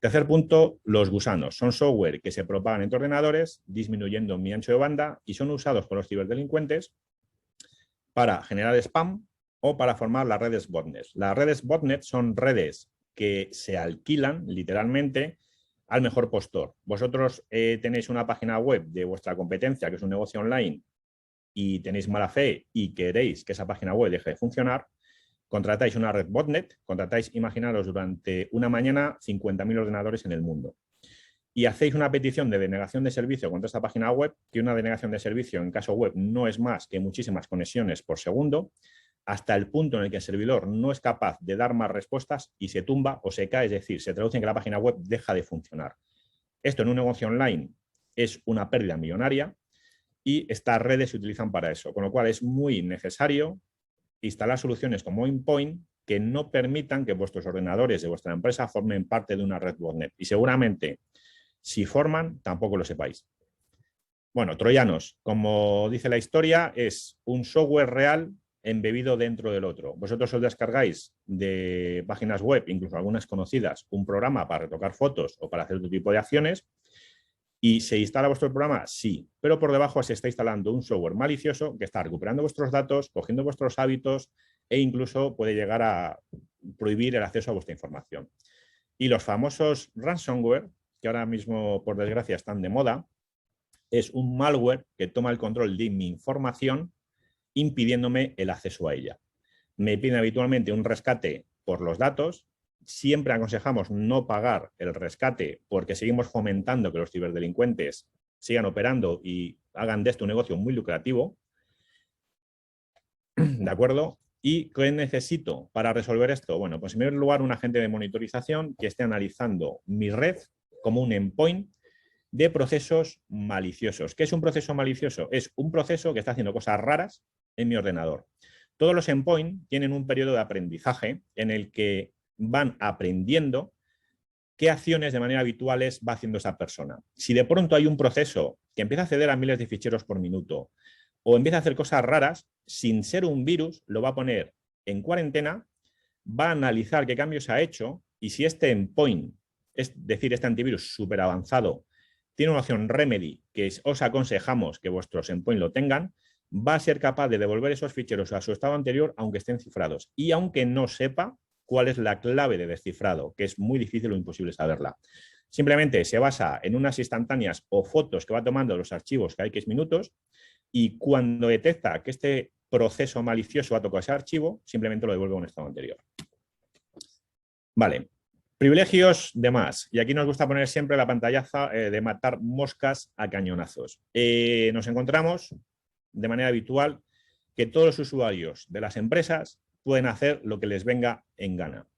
Tercer punto, los gusanos. Son software que se propagan entre ordenadores, disminuyendo mi ancho de banda y son usados por los ciberdelincuentes para generar spam o para formar las redes botnet. Las redes botnet son redes que se alquilan literalmente al mejor postor. Vosotros tenéis una página web de vuestra competencia, que es un negocio online, y tenéis mala fe y queréis que esa página web deje de funcionar, contratáis una red botnet, contratáis, imaginaros, durante una mañana 50.000 ordenadores en el mundo. Y hacéis una petición de denegación de servicio contra esta página web, que una denegación de servicio en caso web no es más que muchísimas conexiones por segundo, hasta el punto en el que el servidor no es capaz de dar más respuestas y se tumba o se cae, es decir, se traduce en que la página web deja de funcionar. Esto en un negocio online es una pérdida millonaria y estas redes se utilizan para eso, con lo cual es muy necesario instalar soluciones como Endpoint que no permitan que vuestros ordenadores de vuestra empresa formen parte de una red botnet. Y seguramente, si forman, tampoco lo sepáis. Bueno, troyanos, como dice la historia, es un software real embebido dentro del otro. Vosotros os descargáis de páginas web, incluso algunas conocidas, un programa para retocar fotos o para hacer otro tipo de acciones. ¿Y se instala vuestro programa? Sí, pero por debajo se está instalando un software malicioso que está recuperando vuestros datos, cogiendo vuestros hábitos e incluso puede llegar a prohibir el acceso a vuestra información. Y los famosos ransomware, que ahora mismo, por desgracia, están de moda, es un malware que toma el control de mi información impidiéndome el acceso a ella. Me piden habitualmente un rescate por los datos. Siempre aconsejamos no pagar el rescate porque seguimos fomentando que los ciberdelincuentes sigan operando y hagan de esto un negocio muy lucrativo. ¿De acuerdo? ¿Y qué necesito para resolver esto? Bueno, pues en primer lugar un agente de monitorización que esté analizando mi red como un endpoint de procesos maliciosos. ¿Qué es un proceso malicioso? Es un proceso que está haciendo cosas raras en mi ordenador. Todos los endpoints tienen un periodo de aprendizaje en el que van aprendiendo qué acciones de manera habituales va haciendo esa persona. Si de pronto hay un proceso que empieza a acceder a miles de ficheros por minuto o empieza a hacer cosas raras, sin ser un virus, lo va a poner en cuarentena, va a analizar qué cambios ha hecho y si este endpoint, es decir, este antivirus súper avanzado, tiene una opción remedy que os aconsejamos que vuestros endpoints lo tengan, va a ser capaz de devolver esos ficheros a su estado anterior aunque estén cifrados y aunque no sepa cuál es la clave de descifrado, que es muy difícil o imposible saberla. Simplemente se basa en unas instantáneas o fotos que va tomando los archivos cada X minutos y cuando detecta que este proceso malicioso ha tocado ese archivo, simplemente lo devuelve a un estado anterior. Vale. Privilegios de más. Y aquí nos gusta poner siempre la pantallaza de matar moscas a cañonazos. Nos encontramos de manera habitual que todos los usuarios de las empresas pueden hacer lo que les venga en gana.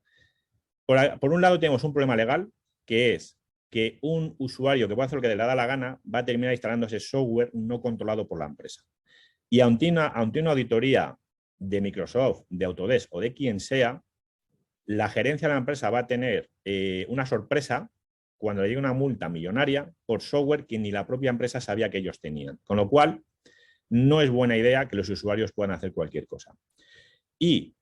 Por un lado tenemos un problema legal, que es que un usuario que puede hacer lo que le da la gana va a terminar instalándose software no controlado por la empresa. Y ante una auditoría de Microsoft, de Autodesk o de quien sea, la gerencia de la empresa va a tener una sorpresa cuando le llegue una multa millonaria por software que ni la propia empresa sabía que ellos tenían. Con lo cual, no es buena idea que los usuarios puedan hacer cualquier cosa. Y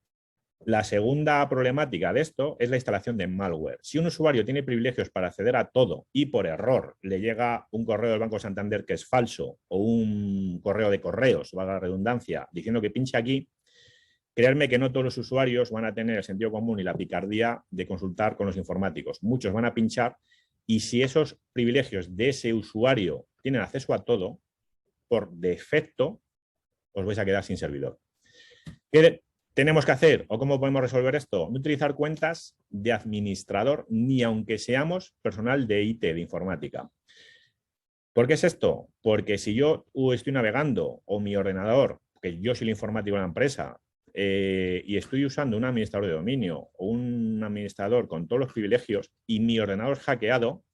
la segunda problemática de esto es la instalación de malware. Si un usuario tiene privilegios para acceder a todo y por error le llega un correo del Banco Santander que es falso o un correo de correos, valga la redundancia, diciendo que pinche aquí, creerme que no todos los usuarios van a tener el sentido común y la picardía de consultar con los informáticos. Muchos van a pinchar y si esos privilegios de ese usuario tienen acceso a todo, por defecto os vais a quedar sin servidor. ¿Qué tenemos que hacer o cómo podemos resolver esto? No utilizar cuentas de administrador ni aunque seamos personal de IT, de informática. ¿Por qué es esto? Porque si yo estoy navegando o mi ordenador, que yo soy el informático de la empresa, y estoy usando un administrador de dominio o un administrador con todos los privilegios y mi ordenador es hackeado,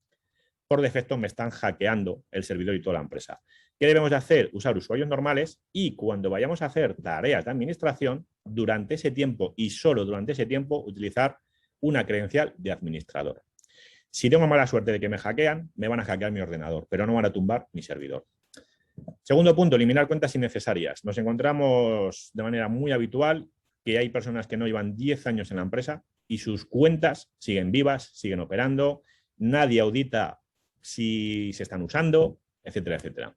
por defecto me están hackeando el servidor y toda la empresa. ¿Qué debemos de hacer? Usar usuarios normales y cuando vayamos a hacer tareas de administración, durante ese tiempo y solo durante ese tiempo, utilizar una credencial de administrador. Si tengo mala suerte de que me hackean, me van a hackear mi ordenador, pero no van a tumbar mi servidor. Segundo punto, eliminar cuentas innecesarias. Nos encontramos de manera muy habitual que hay personas que no llevan 10 años en la empresa y sus cuentas siguen vivas, siguen operando, nadie audita si se están usando, etcétera, etcétera.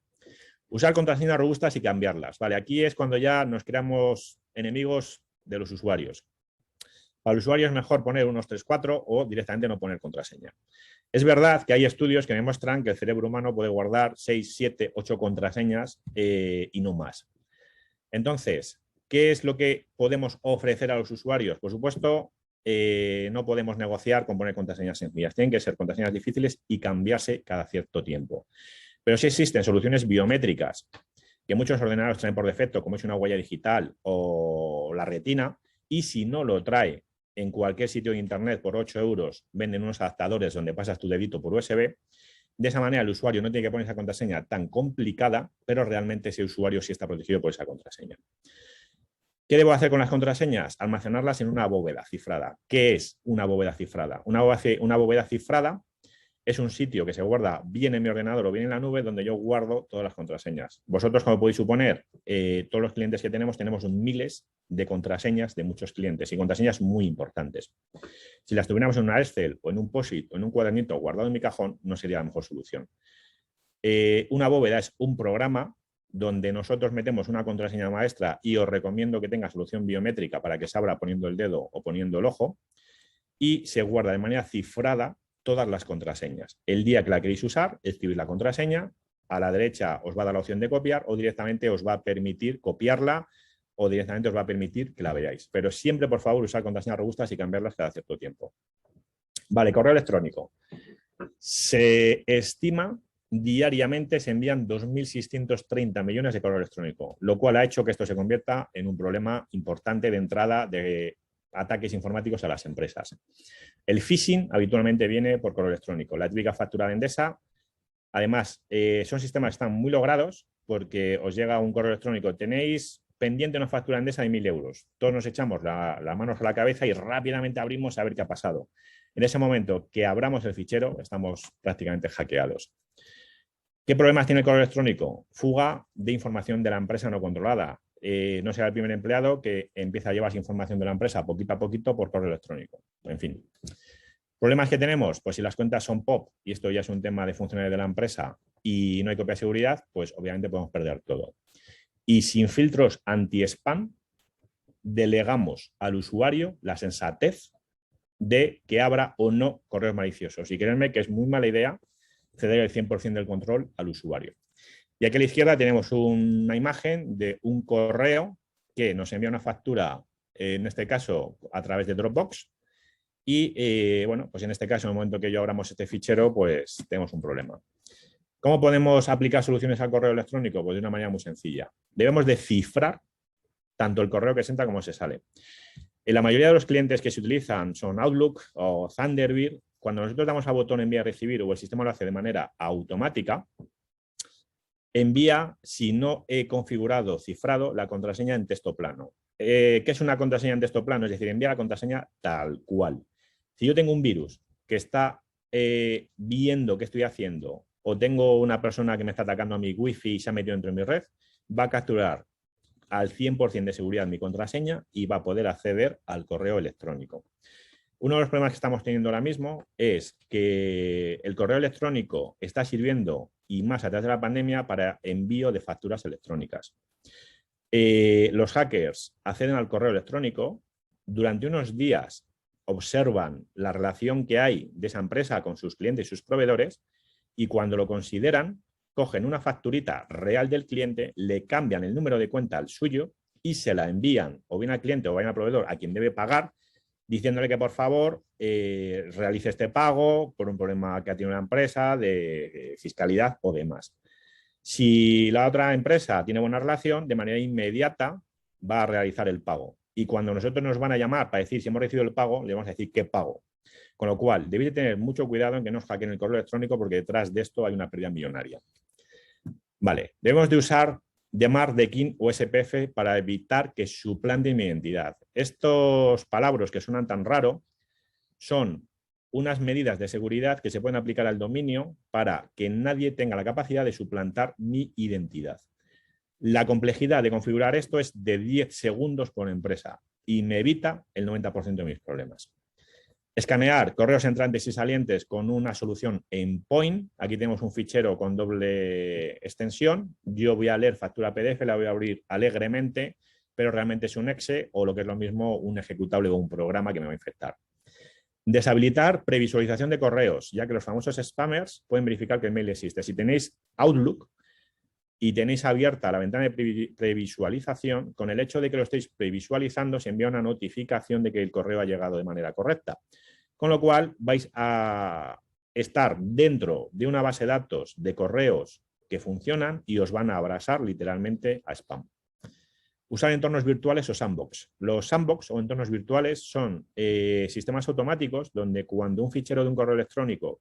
Usar contraseñas robustas y cambiarlas. Vale, aquí es cuando ya nos creamos enemigos de los usuarios. Para el usuario es mejor poner 134 o directamente no poner contraseña. Es verdad que hay estudios que demuestran que el cerebro humano puede guardar 6, 7, 8 contraseñas y no más. Entonces, ¿qué es lo que podemos ofrecer a los usuarios? Por supuesto, no podemos negociar con poner contraseñas sencillas. Tienen que ser contraseñas difíciles y cambiarse cada cierto tiempo. Pero sí existen soluciones biométricas que muchos ordenadores traen por defecto, como es una huella digital o la retina, y si no lo trae en cualquier sitio de internet por 8 euros, venden unos adaptadores donde pasas tu dedito por USB. De esa manera el usuario no tiene que poner esa contraseña tan complicada, pero realmente ese usuario sí está protegido por esa contraseña. ¿Qué debo hacer con las contraseñas? Almacenarlas en una bóveda cifrada. ¿Qué es una bóveda cifrada? Una bóveda cifrada es un sitio que se guarda bien en mi ordenador o bien en la nube donde yo guardo todas las contraseñas. Vosotros, como podéis suponer, todos los clientes que tenemos miles de contraseñas de muchos clientes y contraseñas muy importantes. Si las tuviéramos en una Excel o en un POSIT o en un cuadernito guardado en mi cajón, no sería la mejor solución. Una bóveda es un programa donde nosotros metemos una contraseña maestra y os recomiendo que tenga solución biométrica para que se abra poniendo el dedo o poniendo el ojo y se guarda de manera cifrada todas las contraseñas. El día que la queréis usar, escribís la contraseña, a la derecha os va a dar la opción de copiar o directamente os va a permitir copiarla o directamente os va a permitir que la veáis. Pero siempre, por favor, usar contraseñas robustas y cambiarlas cada cierto tiempo. Vale, correo electrónico. Se estima diariamente se envían 2.630 millones de correo electrónico, lo cual ha hecho que esto se convierta en un problema importante de entrada de ataques informáticos a las empresas. El phishing habitualmente viene por correo electrónico. La típica factura de Endesa. Además, son sistemas que están muy logrados porque os llega un correo electrónico. Tenéis pendiente una factura de Endesa de 1.000 euros. Todos nos echamos las manos a la cabeza y rápidamente abrimos a ver qué ha pasado. En ese momento que abramos el fichero, estamos prácticamente hackeados. ¿Qué problemas tiene el correo electrónico? Fuga de información de la empresa no controlada. No será el primer empleado que empieza a llevarse información de la empresa poquito a poquito por correo electrónico. En fin. ¿Problemas que tenemos? Pues si las cuentas son POP y esto ya es un tema de funcionarios de la empresa y no hay copia de seguridad, pues obviamente podemos perder todo. Y sin filtros anti-spam, delegamos al usuario la sensatez de que abra o no correos maliciosos. Y créanme que es muy mala idea ceder el 100% del control al usuario. Y aquí a la izquierda tenemos una imagen de un correo que nos envía una factura, en este caso a través de Dropbox. Y bueno, pues en este caso, en el momento que yo abramos este fichero, pues tenemos un problema. ¿Cómo podemos aplicar soluciones al correo electrónico? Pues de una manera muy sencilla. Debemos de cifrar tanto el correo que se entra como se sale. En la mayoría de los clientes que se utilizan son Outlook o Thunderbird. Cuando nosotros damos al botón enviar recibir o el sistema lo hace de manera automática, envía, si no he configurado cifrado, la contraseña en texto plano. ¿Qué es una contraseña en texto plano? Es decir, envía la contraseña tal cual. Si yo tengo un virus que está viendo qué estoy haciendo o tengo una persona que me está atacando a mi wifi y se ha metido dentro de mi red, va a capturar al 100% de seguridad mi contraseña y va a poder acceder al correo electrónico. Uno de los problemas que estamos teniendo ahora mismo es que el correo electrónico está sirviendo, y más a través de la pandemia, para envío de facturas electrónicas. Los hackers acceden al correo electrónico, durante unos días observan la relación que hay de esa empresa con sus clientes y sus proveedores, y cuando lo consideran, cogen una facturita real del cliente, le cambian el número de cuenta al suyo y se la envían o bien al cliente o bien al proveedor a quien debe pagar, diciéndole que por favor realice este pago por un problema que ha tenido una empresa de fiscalidad o demás. Si la otra empresa tiene buena relación, de manera inmediata va a realizar el pago. Y cuando nosotros nos van a llamar para decir si hemos recibido el pago, le vamos a decir qué pago. Con lo cual, debéis tener mucho cuidado en que no os hackeen el correo electrónico, porque detrás de esto hay una pérdida millonaria. Vale, debemos de usar llamar de KIN o SPF para evitar que suplanten mi identidad. Estos palabras que suenan tan raro son unas medidas de seguridad que se pueden aplicar al dominio para que nadie tenga la capacidad de suplantar mi identidad. La complejidad de configurar esto es de 10 segundos por empresa y me evita el 90% de mis problemas. Escanear correos entrantes y salientes con una solución endpoint. Aquí tenemos un fichero con doble extensión. Yo voy a leer factura PDF, la voy a abrir alegremente, pero realmente es un exe o lo que es lo mismo un ejecutable o un programa que me va a infectar. Deshabilitar previsualización de correos, ya que los famosos spammers pueden verificar que el mail existe. Si tenéis Outlook y tenéis abierta la ventana de previsualización, con el hecho de que lo estéis previsualizando se envía una notificación de que el correo ha llegado de manera correcta. Con lo cual vais a estar dentro de una base de datos de correos que funcionan y os van a abrasar literalmente a spam. Usar entornos virtuales o sandbox. Los sandbox o entornos virtuales son sistemas automáticos donde cuando un fichero de un correo electrónico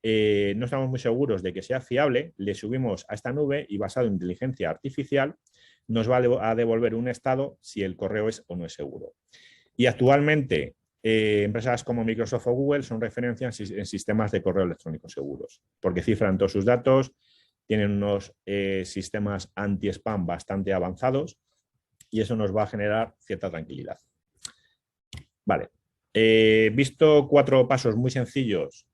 no estamos muy seguros de que sea fiable, le subimos a esta nube y basado en inteligencia artificial nos va a devolver un estado si el correo es o no es seguro. Y actualmente empresas como Microsoft o Google son referencias en sistemas de correo electrónico seguros, porque cifran todos sus datos, tienen unos sistemas anti-spam bastante avanzados y eso nos va a generar cierta tranquilidad. Vale, visto 4 pasos muy sencillos,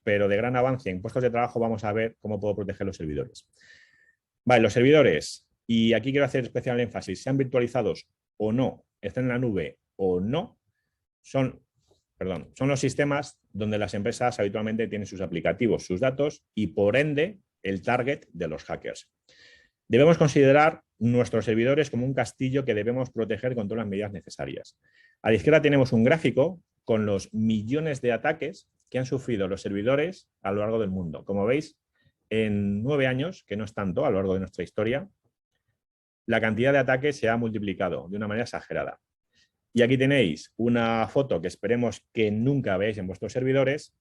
pero de gran avance en puestos de trabajo, vamos a ver cómo puedo proteger los servidores. Vale, los servidores, y aquí quiero hacer especial énfasis, sean virtualizados o no, estén en la nube o no, son los sistemas donde las empresas habitualmente tienen sus aplicativos, sus datos y por ende el target de los hackers. Debemos considerar nuestros servidores como un castillo que debemos proteger con todas las medidas necesarias. A la izquierda tenemos un gráfico con los millones de ataques que han sufrido los servidores a lo largo del mundo. Como veis, en 9 años, que no es tanto a lo largo de nuestra historia, la cantidad de ataques se ha multiplicado de una manera exagerada. Y aquí tenéis una foto que esperemos que nunca veáis en vuestros servidores,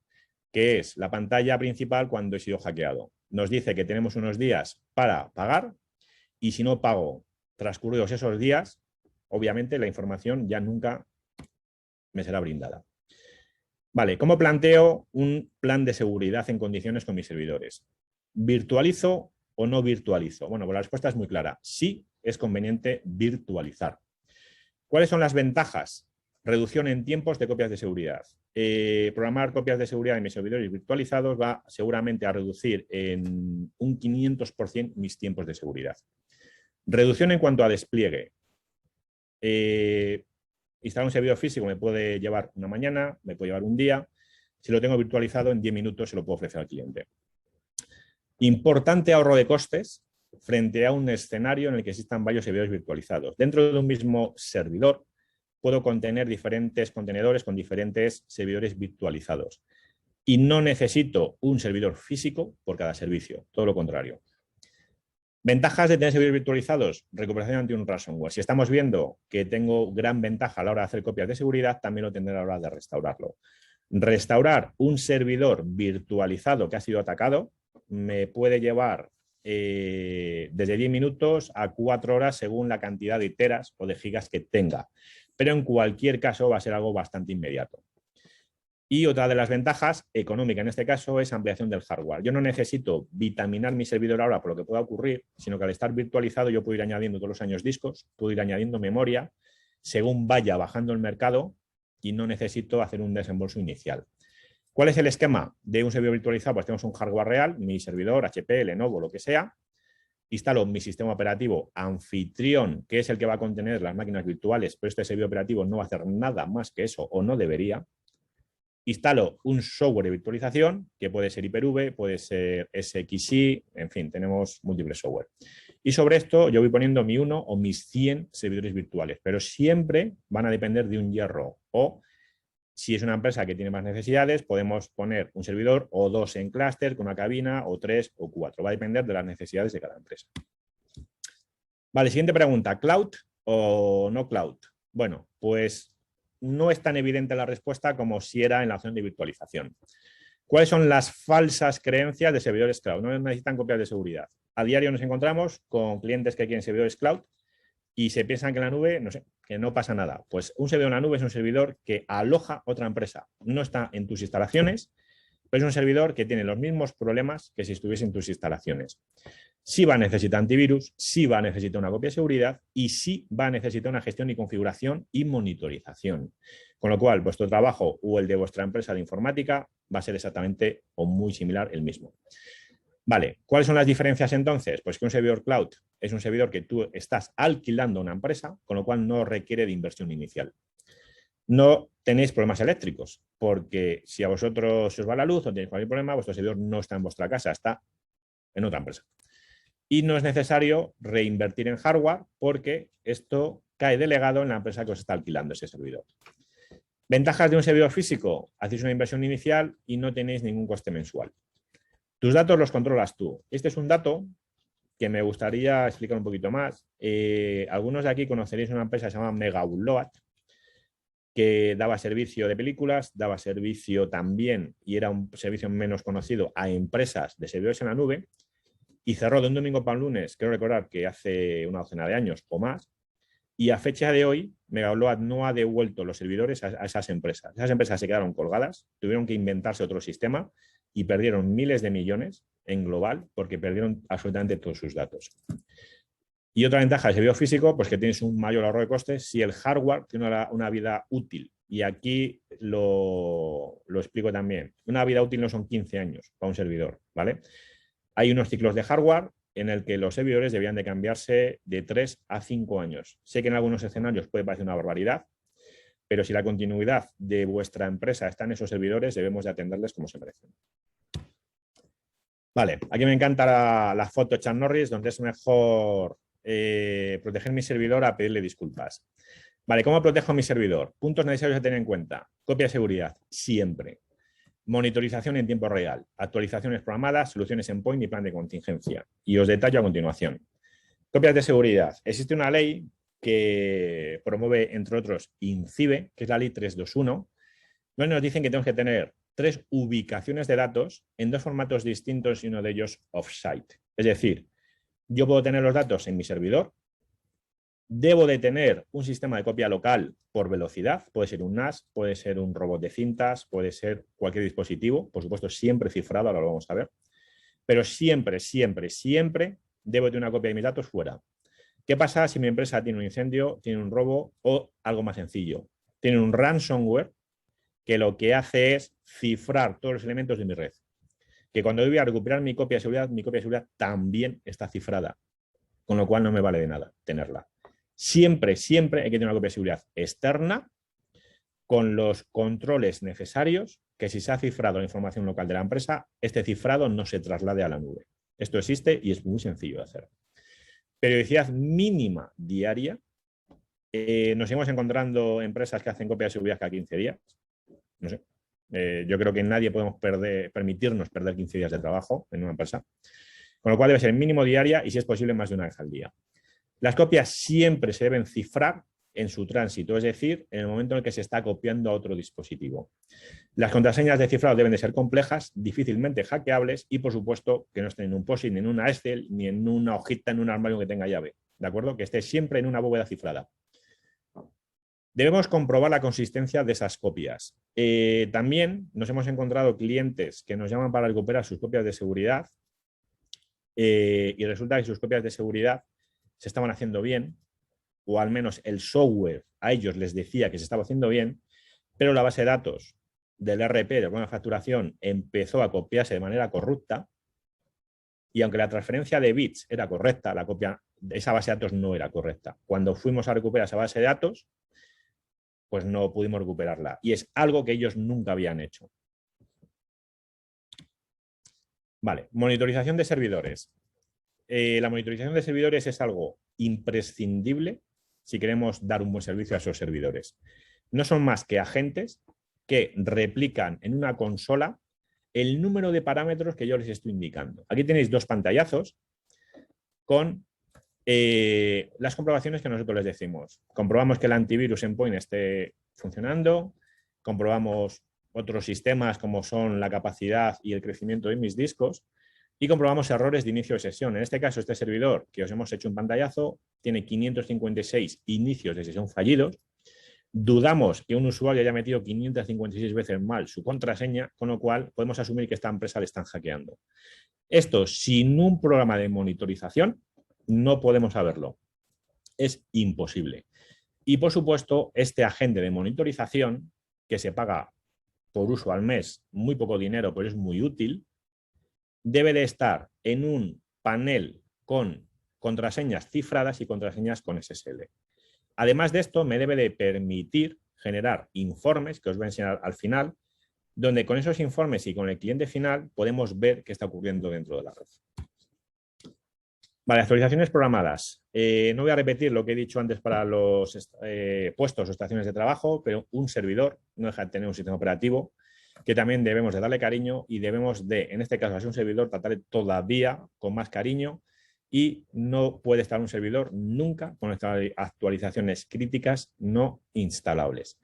que es la pantalla principal cuando he sido hackeado. Nos dice que tenemos unos días para pagar y si no pago transcurridos esos días, obviamente la información ya nunca me será brindada. Vale, ¿cómo planteo un plan de seguridad en condiciones con mis servidores? ¿Virtualizo o no virtualizo? Bueno, pues la respuesta es muy clara. Sí, es conveniente virtualizar. ¿Cuáles son las ventajas? Reducción en tiempos de copias de seguridad. Programar copias de seguridad en mis servidores virtualizados va seguramente a reducir en un 500% mis tiempos de seguridad. Reducción en cuanto a despliegue. Instalar un servidor físico me puede llevar una mañana, me puede llevar un día. Si lo tengo virtualizado, en 10 minutos se lo puedo ofrecer al cliente. Importante ahorro de costes. frente a un escenario en el que existan varios servidores virtualizados. Dentro de un mismo servidor puedo contener diferentes contenedores con diferentes servidores virtualizados. Y no necesito un servidor físico por cada servicio, todo lo contrario. Ventajas de tener servidores virtualizados, recuperación ante un ransomware. Si estamos viendo que tengo gran ventaja a la hora de hacer copias de seguridad, también lo tendré a la hora de restaurarlo. Restaurar un servidor virtualizado que ha sido atacado me puede llevar desde 10 minutos a 4 horas según la cantidad de teras o de gigas que tenga. Pero en cualquier caso va a ser algo bastante inmediato. Y otra de las ventajas, económica en este caso, es ampliación del hardware. Yo no necesito vitaminar mi servidor ahora por lo que pueda ocurrir, sino que al estar virtualizado yo puedo ir añadiendo todos los años discos, puedo ir añadiendo memoria, según vaya bajando el mercado y no necesito hacer un desembolso inicial. ¿Cuál es el esquema de un servidor virtualizado? Pues tenemos un hardware real, mi servidor, HP, Lenovo, lo que sea. Instalo mi sistema operativo anfitrión, que es el que va a contener las máquinas virtuales, pero este servidor operativo no va a hacer nada más que eso o no debería. Instalo un software de virtualización, que puede ser Hyper-V, puede ser SXI, en fin, tenemos múltiples software. Y sobre esto yo voy poniendo mi 1 o mis 100 servidores virtuales, pero siempre van a depender de un hierro. O si es una empresa que tiene más necesidades, podemos poner un servidor o 2 en clúster con una cabina, o 3 o 4. Va a depender de las necesidades de cada empresa. Vale, siguiente pregunta, ¿cloud o no cloud? Bueno, pues no es tan evidente la respuesta como si era en la opción de virtualización. ¿Cuáles son las falsas creencias de servidores cloud? No necesitan copias de seguridad. A diario nos encontramos con clientes que quieren servidores cloud y se piensan que en la nube, no sé, que no pasa nada. Pues un servidor en la nube es un servidor que aloja otra empresa. No está en tus instalaciones, pero es un servidor que tiene los mismos problemas que si estuviese en tus instalaciones. Sí va a necesitar antivirus, sí va a necesitar una copia de seguridad y sí va a necesitar una gestión y configuración y monitorización. Con lo cual, vuestro trabajo o el de vuestra empresa de informática va a ser exactamente o muy similar el mismo. Vale, ¿cuáles son las diferencias entonces? Pues que un servidor cloud es un servidor que tú estás alquilando a una empresa, con lo cual no requiere de inversión inicial. No tenéis problemas eléctricos, porque si a vosotros os va la luz o tenéis cualquier problema, vuestro servidor no está en vuestra casa, está en otra empresa. Y no es necesario reinvertir en hardware porque esto cae delegado en la empresa que os está alquilando ese servidor. Ventajas de un servidor físico. Hacéis una inversión inicial y no tenéis ningún coste mensual. Tus datos los controlas tú. Este es un dato que me gustaría explicar un poquito más. Algunos de aquí conoceréis una empresa que se llama Megaupload, que daba servicio de películas, daba servicio también, y era un servicio menos conocido, a empresas de servidores en la nube. Y cerró de un domingo para un lunes, quiero recordar que hace una docena de años o más, y a fecha de hoy, Megaupload no ha devuelto los servidores a esas empresas. Esas empresas se quedaron colgadas, tuvieron que inventarse otro sistema y perdieron miles de millones en global porque perdieron absolutamente todos sus datos. Y otra ventaja del servidor físico, pues que tienes un mayor ahorro de costes si el hardware tiene una vida útil. Y aquí lo explico también. Una vida útil no son 15 años para un servidor, ¿vale? Hay unos ciclos de hardware en el que los servidores debían de cambiarse de 3 a 5 años. Sé que en algunos escenarios puede parecer una barbaridad, pero si la continuidad de vuestra empresa está en esos servidores, debemos de atenderles como se merecen. Vale, aquí me encanta la foto de Chuck Norris, donde es mejor proteger mi servidor a pedirle disculpas. Vale, ¿cómo protejo mi servidor? Puntos necesarios a tener en cuenta. Copia de seguridad, siempre. Monitorización en tiempo real, actualizaciones programadas, soluciones endpoint y plan de contingencia. Y os detallo a continuación. Copias de seguridad. Existe una ley que promueve, entre otros, INCIBE, que es la ley 321, donde nos dicen que tenemos que tener 3 ubicaciones de datos en 2 formatos distintos y uno de ellos off-site. Es decir, yo puedo tener los datos en mi servidor, debo de tener un sistema de copia local por velocidad, puede ser un NAS, puede ser un robot de cintas, puede ser cualquier dispositivo, por supuesto siempre cifrado, ahora lo vamos a ver, pero siempre, siempre, siempre debo de tener una copia de mis datos fuera. ¿Qué pasa si mi empresa tiene un incendio, tiene un robo o algo más sencillo? Tiene un ransomware que lo que hace es cifrar todos los elementos de mi red. Que cuando yo voy a recuperar mi copia de seguridad también está cifrada, con lo cual no me vale de nada tenerla. Siempre, siempre hay que tener una copia de seguridad externa con los controles necesarios que si se ha cifrado la información local de la empresa, este cifrado no se traslade a la nube. Esto existe y es muy sencillo de hacer. periodicidad mínima diaria. Nos seguimos encontrando empresas que hacen copias de seguridad cada 15 días. No sé. Yo creo que nadie podemos permitirnos perder 15 días de trabajo en una empresa. Con lo cual debe ser mínimo diaria y, si es posible, más de una vez al día. Las copias siempre se deben cifrar en su tránsito, es decir, en el momento en el que se está copiando a otro dispositivo. Las contraseñas de cifrado deben de ser complejas, difícilmente hackeables y, por supuesto, que no estén en un POSIT, ni en una Excel, ni en una hojita en un armario que tenga llave. ¿De acuerdo? Que esté siempre en una bóveda cifrada. Debemos comprobar la consistencia de esas copias. También nos hemos encontrado clientes que nos llaman para recuperar sus copias de seguridad y resulta que sus copias de seguridad se estaban haciendo bien, o al menos el software a ellos les decía que se estaba haciendo bien, pero la base de datos del ERP, de buena facturación, empezó a copiarse de manera corrupta y aunque la transferencia de bits era correcta, la copia de esa base de datos no era correcta. Cuando fuimos a recuperar esa base de datos, pues no pudimos recuperarla. Y es algo que ellos nunca habían hecho. Vale, monitorización de servidores. La monitorización de servidores es algo imprescindible si queremos dar un buen servicio a esos servidores. No son más que agentes que replican en una consola el número de parámetros que yo les estoy indicando. Aquí tenéis dos pantallazos con las comprobaciones que nosotros les decimos. Comprobamos que el antivirus endpoint esté funcionando, comprobamos otros sistemas como son la capacidad y el crecimiento de mis discos y comprobamos errores de inicio de sesión. En este caso, este servidor que os hemos hecho un pantallazo tiene 556 inicios de sesión fallidos. Dudamos que un usuario haya metido 556 veces mal su contraseña, con lo cual podemos asumir que esta empresa le están hackeando. Esto sin un programa de monitorización no podemos saberlo. Es imposible. Y por supuesto, este agente de monitorización, que se paga por uso al mes, muy poco dinero, pero es muy útil, debe de estar en un panel con contraseñas cifradas y contraseñas con SSL. Además de esto, me debe de permitir generar informes, que os voy a enseñar al final, donde con esos informes y con el cliente final podemos ver qué está ocurriendo dentro de la red. Vale, actualizaciones programadas. No voy a repetir lo que he dicho antes para los puestos o estaciones de trabajo, pero un servidor no deja de tener un sistema operativo que también debemos de darle cariño y debemos de, en este caso, a un servidor, tratarle todavía con más cariño y no puede estar un servidor nunca con actualizaciones críticas no instalables.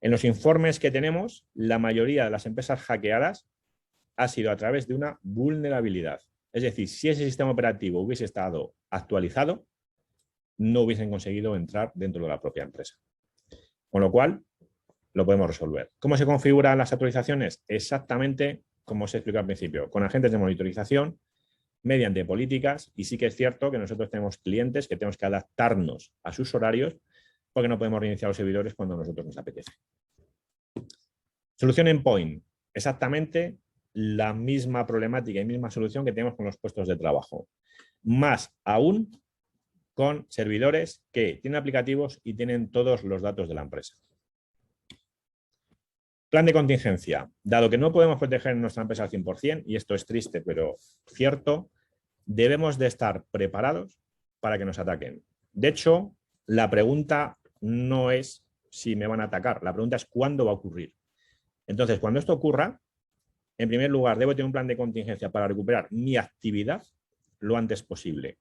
En los informes que tenemos, la mayoría de las empresas hackeadas ha sido a través de una vulnerabilidad. Es decir, si ese sistema operativo hubiese estado actualizado, no hubiesen conseguido entrar dentro de la propia empresa. Con lo cual, lo podemos resolver. ¿Cómo se configuran las actualizaciones? Exactamente como os he explicado al principio, con agentes de monitorización, mediante políticas, y sí que es cierto que nosotros tenemos clientes que tenemos que adaptarnos a sus horarios porque no podemos reiniciar los servidores cuando a nosotros nos apetece. Solución endpoint. Exactamente la misma problemática y misma solución que tenemos con los puestos de trabajo. Más aún con servidores que tienen aplicativos y tienen todos los datos de la empresa. Plan de contingencia. Dado que no podemos proteger nuestra empresa al 100%, y esto es triste pero cierto, debemos de estar preparados para que nos ataquen. De hecho, la pregunta no es si me van a atacar, la pregunta es cuándo va a ocurrir. Entonces, cuando esto ocurra, en primer lugar, debo tener un plan de contingencia para recuperar mi actividad lo antes posible.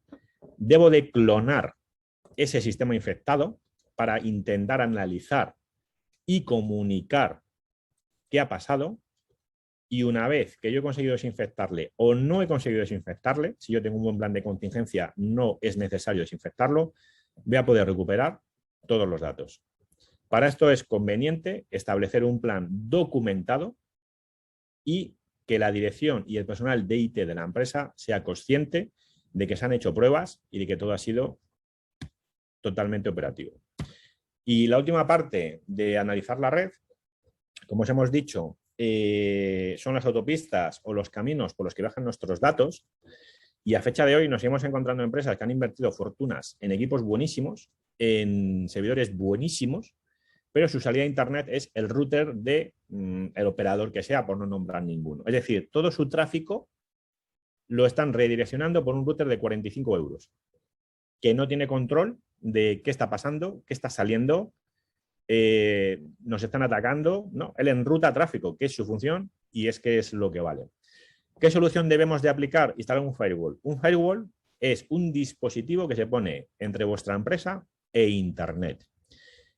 Debo de clonar ese sistema infectado para intentar analizar y comunicar qué ha pasado. Y una vez que yo he conseguido desinfectarle o no he conseguido desinfectarle, si yo tengo un buen plan de contingencia, no es necesario desinfectarlo, voy a poder recuperar todos los datos. Para esto es conveniente establecer un plan documentado y que la dirección y el personal de IT de la empresa sea consciente de que se han hecho pruebas y de que todo ha sido totalmente operativo. Y la última parte de analizar la red, como os hemos dicho, son las autopistas o los caminos por los que bajan nuestros datos, y a fecha de hoy nos seguimos encontrando empresas que han invertido fortunas en equipos buenísimos, en servidores buenísimos, pero su salida a internet es el router de el operador que sea, por no nombrar ninguno. Es decir, todo su tráfico lo están redireccionando por un router de 45 euros. que no tiene control de qué está pasando, qué está saliendo, nos están atacando. No, él enruta tráfico, que es su función y es que es lo que vale. ¿Qué solución debemos de aplicar? Instalar un firewall. Un firewall es un dispositivo que se pone entre vuestra empresa e Internet.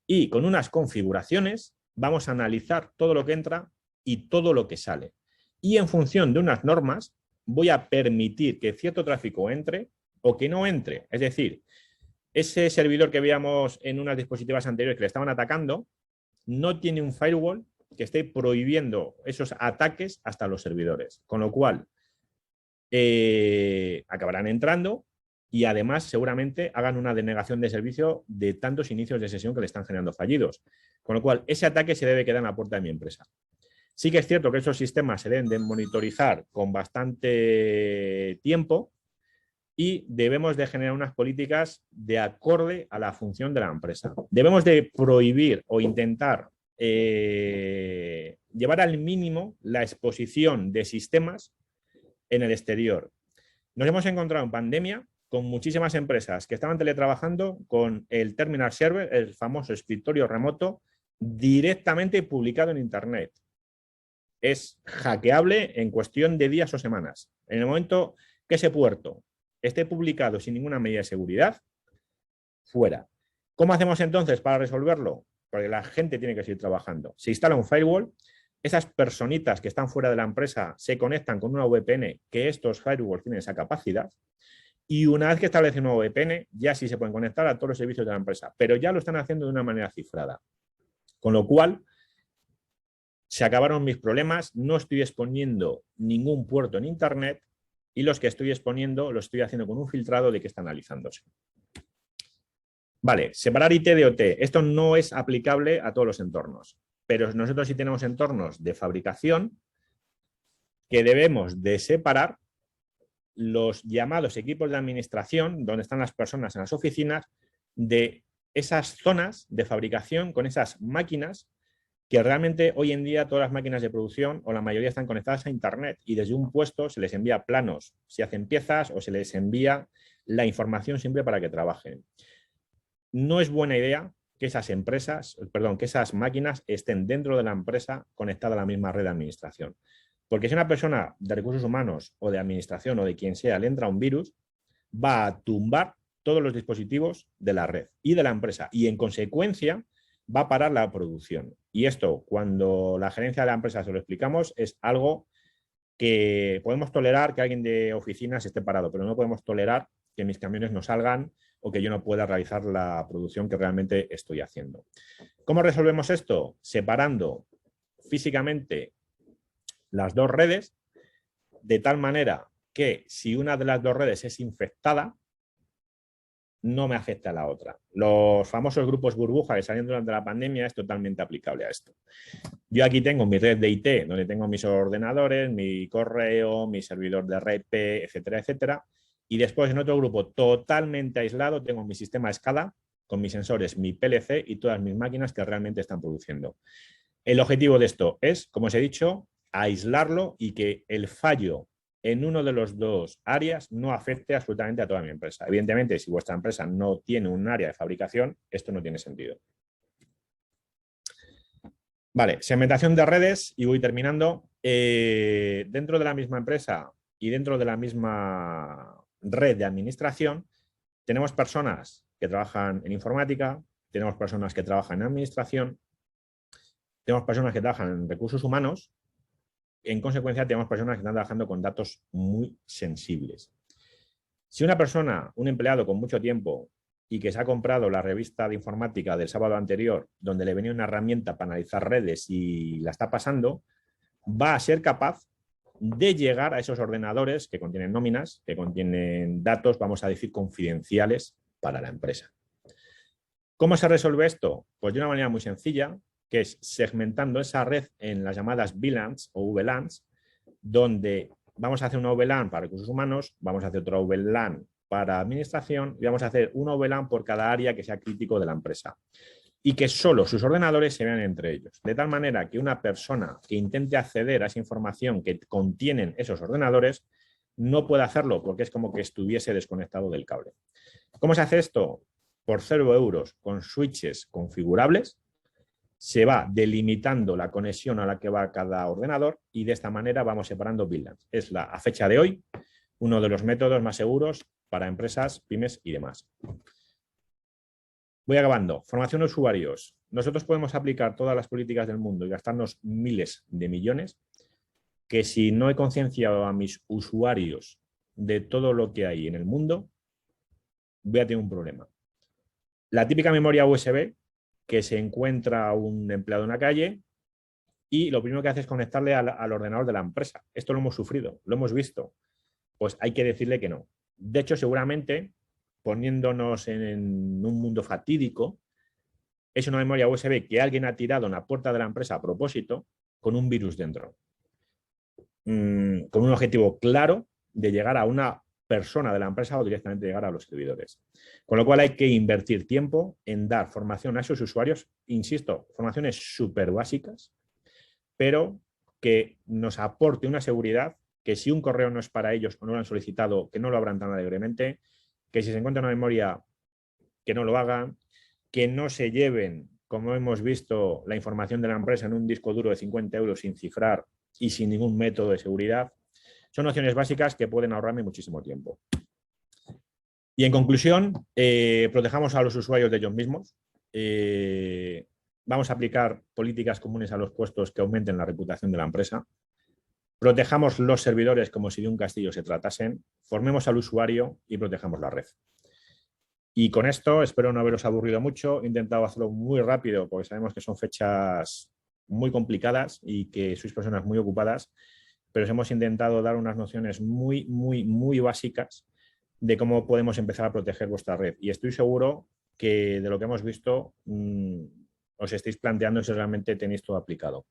Y con unas configuraciones vamos a analizar todo lo que entra y todo lo que sale. Y en función de unas normas voy a permitir que cierto tráfico entre o que no entre. Es decir, ese servidor que veíamos en unas dispositivas anteriores que le estaban atacando no tiene un firewall que esté prohibiendo esos ataques hasta los servidores. Con lo cual, acabarán entrando y además seguramente hagan una denegación de servicio de tantos inicios de sesión que le están generando fallidos. Con lo cual, ese ataque se debe quedar en la puerta de mi empresa. Sí que es cierto que esos sistemas se deben de monitorizar con bastante tiempo y debemos de generar unas políticas de acorde a la función de la empresa. Debemos de prohibir o intentar llevar al mínimo la exposición de sistemas en el exterior. Nos hemos encontrado en pandemia con muchísimas empresas que estaban teletrabajando con el terminal server, el famoso escritorio remoto, directamente publicado en Internet. Es hackeable en cuestión de días o semanas. En el momento que ese puerto esté publicado sin ninguna medida de seguridad, fuera. ¿Cómo hacemos entonces para resolverlo? Porque la gente tiene que seguir trabajando. Se instala un firewall, esas personitas que están fuera de la empresa se conectan con una VPN, que estos firewalls tienen esa capacidad, y una vez que establece una VPN, ya sí se pueden conectar a todos los servicios de la empresa, pero ya lo están haciendo de una manera cifrada. Con lo cual, se acabaron mis problemas, no estoy exponiendo ningún puerto en Internet y los que estoy exponiendo lo estoy haciendo con un filtrado de que está analizándose. Vale, separar IT de OT. Esto no es aplicable a todos los entornos, pero nosotros sí tenemos entornos de fabricación que debemos de separar los llamados equipos de administración, donde están las personas en las oficinas, de esas zonas de fabricación con esas máquinas que realmente hoy en día todas las máquinas de producción o la mayoría están conectadas a Internet y desde un puesto se les envía planos, si hacen piezas o se les envía la información siempre para que trabajen. No es buena idea que esas empresas, perdón, que esas máquinas estén dentro de la empresa conectadas a la misma red de administración. Porque si una persona de recursos humanos o de administración o de quien sea le entra un virus, va a tumbar todos los dispositivos de la red y de la empresa y en consecuencia va a parar la producción. Y esto, cuando la gerencia de la empresa se lo explicamos, es algo que podemos tolerar que alguien de oficinas esté parado, pero no podemos tolerar que mis camiones no salgan o que yo no pueda realizar la producción que realmente estoy haciendo. ¿Cómo resolvemos esto? Separando físicamente las dos redes, de tal manera que si una de las dos redes es infectada, no me afecta a la otra. Los famosos grupos burbuja que salieron durante la pandemia es totalmente aplicable a esto. Yo aquí tengo mi red de IT, donde tengo mis ordenadores, mi correo, mi servidor de RP, etcétera, etcétera. Y después en otro grupo totalmente aislado tengo mi sistema SCADA con mis sensores, mi PLC y todas mis máquinas que realmente están produciendo. El objetivo de esto es, como os he dicho, aislarlo y que el fallo en uno de los dos áreas no afecte absolutamente a toda mi empresa. Evidentemente, si vuestra empresa no tiene un área de fabricación, esto no tiene sentido. Vale, segmentación de redes y voy terminando. Dentro de la misma empresa y dentro de la misma red de administración, tenemos personas que trabajan en informática, tenemos personas que trabajan en administración, tenemos personas que trabajan en recursos humanos. En consecuencia, tenemos personas que están trabajando con datos muy sensibles. Si una persona, un empleado con mucho tiempo y que se ha comprado la revista de informática del sábado anterior, donde le venía una herramienta para analizar redes y la está pasando, va a ser capaz de llegar a esos ordenadores que contienen nóminas, que contienen datos, vamos a decir, confidenciales para la empresa. ¿Cómo se resuelve esto? Pues de una manera muy sencilla, que es segmentando esa red en las llamadas VLANs o VLANs, donde vamos a hacer una VLAN para recursos humanos, vamos a hacer otra VLAN para administración y vamos a hacer una VLAN por cada área que sea crítico de la empresa. Y que solo sus ordenadores se vean entre ellos. De tal manera que una persona que intente acceder a esa información que contienen esos ordenadores no puede hacerlo porque es como que estuviese desconectado del cable. ¿Cómo se hace esto? Por 0 euros con switches configurables, se va delimitando la conexión a la que va cada ordenador y de esta manera vamos separando VLANs. Es a fecha de hoy uno de los métodos más seguros para empresas, pymes y demás. Voy acabando. Formación de usuarios. Nosotros podemos aplicar todas las políticas del mundo y gastarnos miles de millones, que si no he concienciado a mis usuarios de todo lo que hay en el mundo, voy a tener un problema. La típica memoria USB que se encuentra un empleado en la calle y lo primero que hace es conectarle al ordenador de la empresa. Esto lo hemos sufrido, lo hemos visto. Pues hay que decirle que no. De hecho, seguramente, poniéndonos en un mundo fatídico, es una memoria USB que alguien ha tirado en la puerta de la empresa a propósito con un virus dentro. Con un objetivo claro de llegar a una persona de la empresa o directamente llegar a los servidores. Con lo cual hay que invertir tiempo en dar formación a esos usuarios, insisto, formaciones súper básicas, pero que nos aporte una seguridad que si un correo no es para ellos o no lo han solicitado, que no lo abran tan alegremente, que si se encuentra una memoria, que no lo hagan, que no se lleven, como hemos visto, la información de la empresa en un disco duro de 50 euros sin cifrar y sin ningún método de seguridad. Son nociones básicas que pueden ahorrarme muchísimo tiempo. Y en conclusión, protejamos a los usuarios de ellos mismos. Vamos a aplicar políticas comunes a los puestos que aumenten la reputación de la empresa. Protejamos los servidores como si de un castillo se tratasen. Formemos al usuario y protejamos la red. Y con esto espero no haberos aburrido mucho. He intentado hacerlo muy rápido porque sabemos que son fechas muy complicadas y que sois personas muy ocupadas, pero os hemos intentado dar unas nociones muy básicas de cómo podemos empezar a proteger vuestra red. Y estoy seguro que de lo que hemos visto os estáis planteando si realmente tenéis todo aplicado.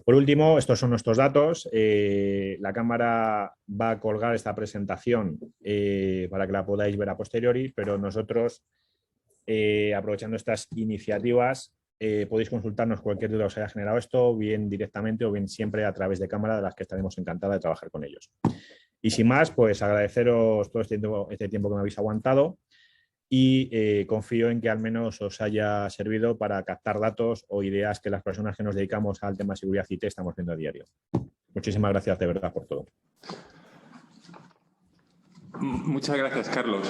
Por último, estos son nuestros datos. La cámara va a colgar esta presentación para que la podáis ver a posteriori, pero nosotros, aprovechando estas iniciativas, podéis consultarnos cualquier duda que os haya generado esto, bien directamente o bien siempre a través de cámara, de las que estaremos encantados de trabajar con ellos. Y sin más, pues agradeceros todo este tiempo que me habéis aguantado y confío en que al menos os haya servido para captar datos o ideas que las personas que nos dedicamos al tema de seguridad IT estamos viendo a diario. Muchísimas gracias de verdad por todo. Muchas gracias, Carlos.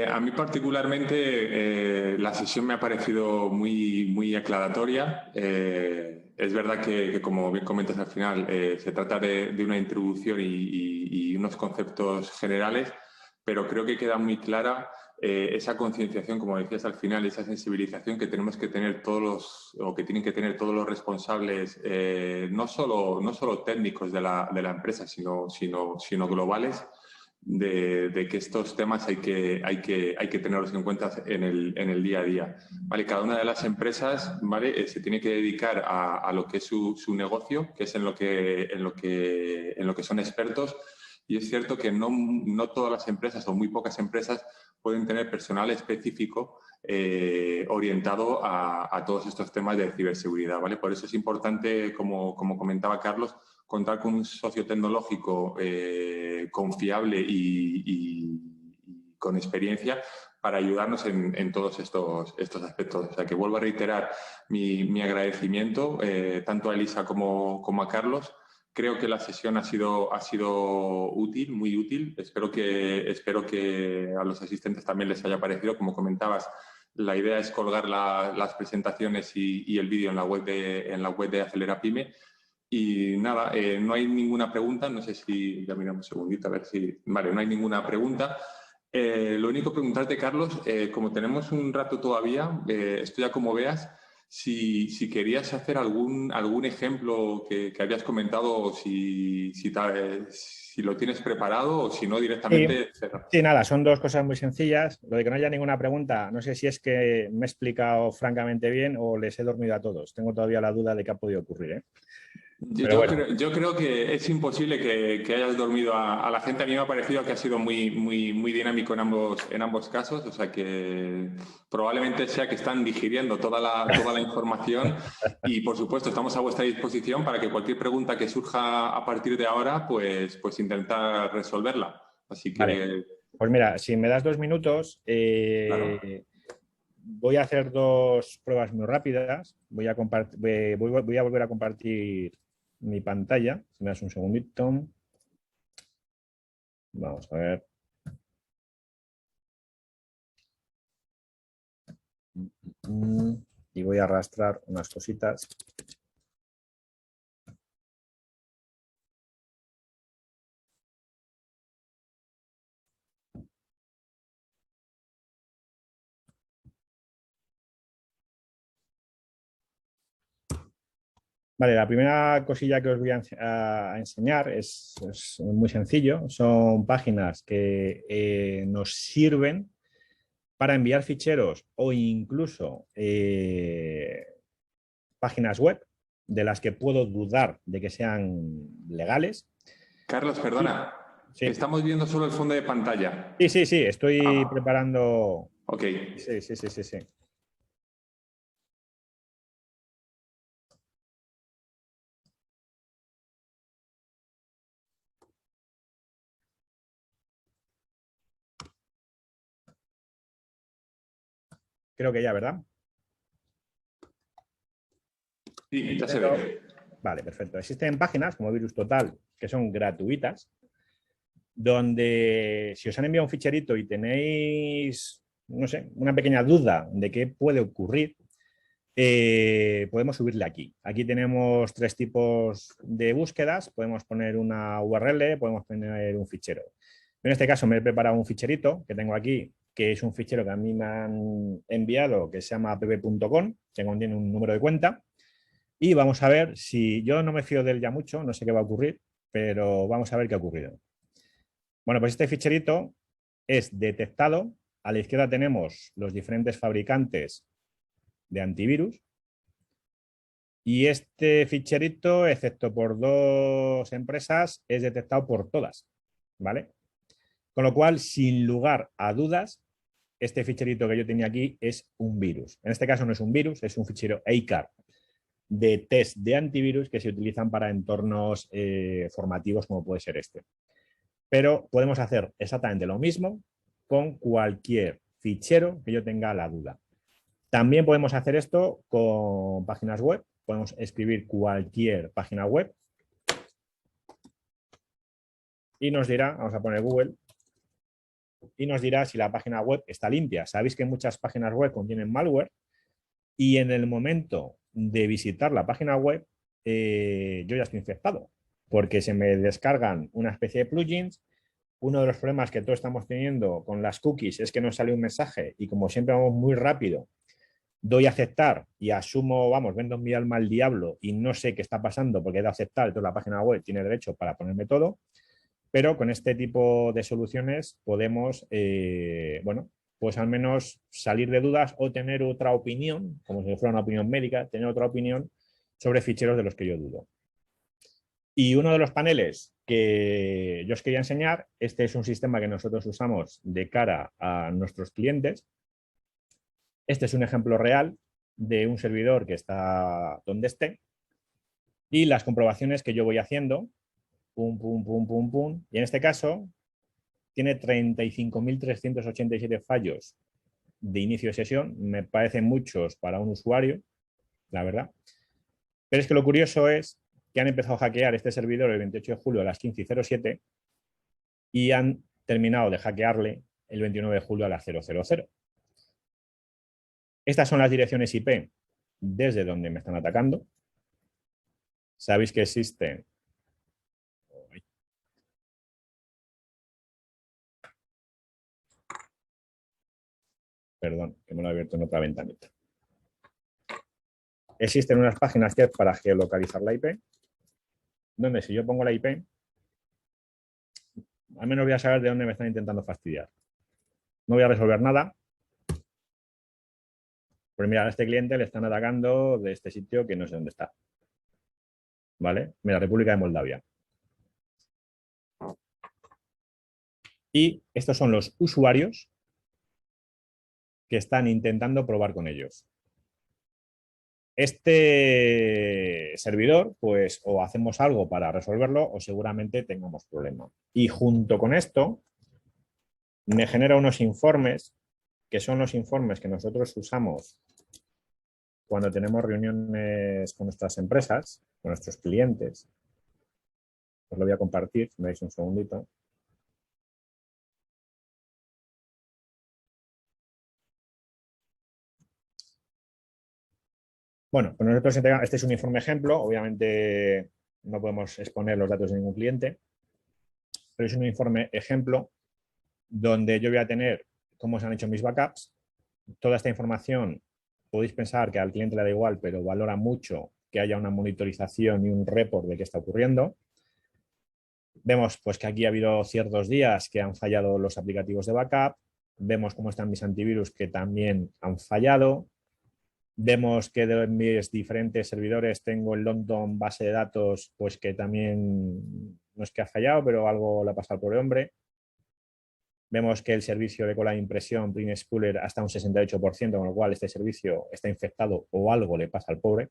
A mí particularmente la sesión me ha parecido muy aclaratoria. Es verdad que, como bien comentas al final, se trata de una introducción y unos conceptos generales, pero creo que queda muy clara esa concienciación, como decías al final, esa sensibilización que tenemos que tener que tienen que tener todos los responsables, no solo técnicos de la empresa, sino globales, de que estos temas hay que tenerlos en cuenta en el día a día. ¿Vale? Cada una de las empresas, ¿vale? Se tiene que dedicar a lo que es su negocio, que es en lo que son expertos, y es cierto que no todas las empresas o muy pocas empresas pueden tener personal específico orientado a todos estos temas de ciberseguridad, ¿vale? Por eso es importante, como comentaba Carlos, contar con un socio tecnológico confiable y con experiencia para ayudarnos en todos estos aspectos. O sea, que vuelvo a reiterar mi agradecimiento tanto a Elisa como a Carlos. Creo que la sesión ha sido útil, muy útil. Espero que a los asistentes también les haya parecido. Como comentabas, la idea es colgar las presentaciones y el vídeo en la web de Acelera Pyme. Y nada, no hay ninguna pregunta. No sé si... Ya miramos un segundito a ver si... Vale, no hay ninguna pregunta. Lo único preguntarte, Carlos, como tenemos un rato todavía, esto ya como veas, si querías hacer algún ejemplo que habías comentado, o si lo tienes preparado o si no directamente... Sí, nada, son dos cosas muy sencillas. Lo de que no haya ninguna pregunta, no sé si es que me he explicado francamente bien o les he dormido a todos. Tengo todavía la duda de qué ha podido ocurrir, ¿eh? Pero bueno. Yo creo que es imposible que hayas dormido a la gente. A mí me ha parecido que ha sido muy dinámico en ambos casos. O sea que probablemente sea que están digiriendo toda la información y, por supuesto, estamos a vuestra disposición para que cualquier pregunta que surja a partir de ahora, pues intentar resolverla. Así que... Vale. Pues mira, si me das 2 minutos, Claro. voy a hacer 2 pruebas muy rápidas. Voy a volver a compartir mi pantalla. Si me das un segundito. Vamos a ver. Y voy a arrastrar unas cositas. Vale, la primera cosilla que os voy a enseñar es muy sencillo. Son páginas que nos sirven para enviar ficheros o incluso páginas web de las que puedo dudar de que sean legales. Carlos, perdona. Sí. Estamos viendo solo el fondo de pantalla. Sí, estoy preparando... Ok. Sí. Creo que ya, ¿verdad? Sí, ya se ve. Vale, perfecto. Existen páginas como Virus Total que son gratuitas, donde si os han enviado un ficherito y tenéis, no sé, una pequeña duda de qué puede ocurrir, podemos subirle aquí. Aquí tenemos 3 tipos de búsquedas. Podemos poner una URL, podemos poner un fichero. En este caso me he preparado un ficherito que tengo aquí, que es un fichero que a mí me han enviado, que se llama pp.com, que contiene un número de cuenta. Y vamos a ver si... Yo no me fío de él ya mucho, no sé qué va a ocurrir, pero vamos a ver qué ha ocurrido. Bueno, pues este ficherito es detectado. A la izquierda tenemos los diferentes fabricantes de antivirus. Y este ficherito, excepto por 2 empresas, es detectado por todas, ¿vale? Con lo cual, sin lugar a dudas, este ficherito que yo tenía aquí es un virus. En este caso no es un virus, es un fichero ACAR de test de antivirus que se utilizan para entornos formativos como puede ser este. Pero podemos hacer exactamente lo mismo con cualquier fichero que yo tenga la duda. También podemos hacer esto con páginas web. Podemos escribir cualquier página web y nos dirá, vamos a poner Google, y nos dirá si la página web está limpia. Sabéis que muchas páginas web contienen malware y en el momento de visitar la página web yo ya estoy infectado porque se me descargan una especie de plugins. Uno de los problemas que todos estamos teniendo con las cookies es que nos sale un mensaje y como siempre vamos muy rápido, doy a aceptar y asumo, vamos, vendo mi alma al diablo y no sé qué está pasando porque he de aceptar, entonces la página web tiene derecho para ponerme todo, pero con este tipo de soluciones podemos, bueno, pues al menos salir de dudas o tener otra opinión, como si fuera una opinión médica, tener otra opinión sobre ficheros de los que yo dudo. Y uno de los paneles que yo os quería enseñar, este es un sistema que nosotros usamos de cara a nuestros clientes. Este es un ejemplo real de un servidor que está donde esté y las comprobaciones que yo voy haciendo, pum, pum, pum, pum, pum. Y en este caso tiene 35.387 fallos de inicio de sesión. Me parecen muchos para un usuario, la verdad. Pero es que lo curioso es que han empezado a hackear este servidor el 28 de julio a las 15:07 y han terminado de hackearle el 29 de julio a las 0:00. Estas son las direcciones IP desde donde me están atacando. Sabéis que existen... Perdón, que me lo he abierto en otra ventanita. Existen unas páginas que para geolocalizar la IP, donde si yo pongo la IP, al menos voy a saber de dónde me están intentando fastidiar. No voy a resolver nada. Pues mira, a este cliente le están atacando de este sitio que no sé dónde está. ¿vale? Mira, República de Moldavia. Y estos son los usuarios que están intentando probar con ellos. Este servidor, pues o hacemos algo para resolverlo o seguramente tengamos problema. Y junto con esto, me genera unos informes, que son los informes que nosotros usamos cuando tenemos reuniones con nuestras empresas, con nuestros clientes. Os lo voy a compartir, si me dais un segundito. Bueno, pues nosotros este es un informe ejemplo, obviamente no podemos exponer los datos de ningún cliente, pero es un informe ejemplo donde yo voy a tener cómo se han hecho mis backups. Toda esta información podéis pensar que al cliente le da igual, pero valora mucho que haya una monitorización y un report de qué está ocurriendo. Vemos pues, que aquí ha habido ciertos días que han fallado los aplicativos de backup. Vemos cómo están mis antivirus que también han fallado. Vemos que de mis diferentes servidores tengo el London base de datos, pues que también no es que ha fallado, pero algo le ha pasado al pobre hombre. Vemos que el servicio de cola de impresión Print Spooler hasta un 68%, con lo cual este servicio está infectado o algo le pasa al pobre.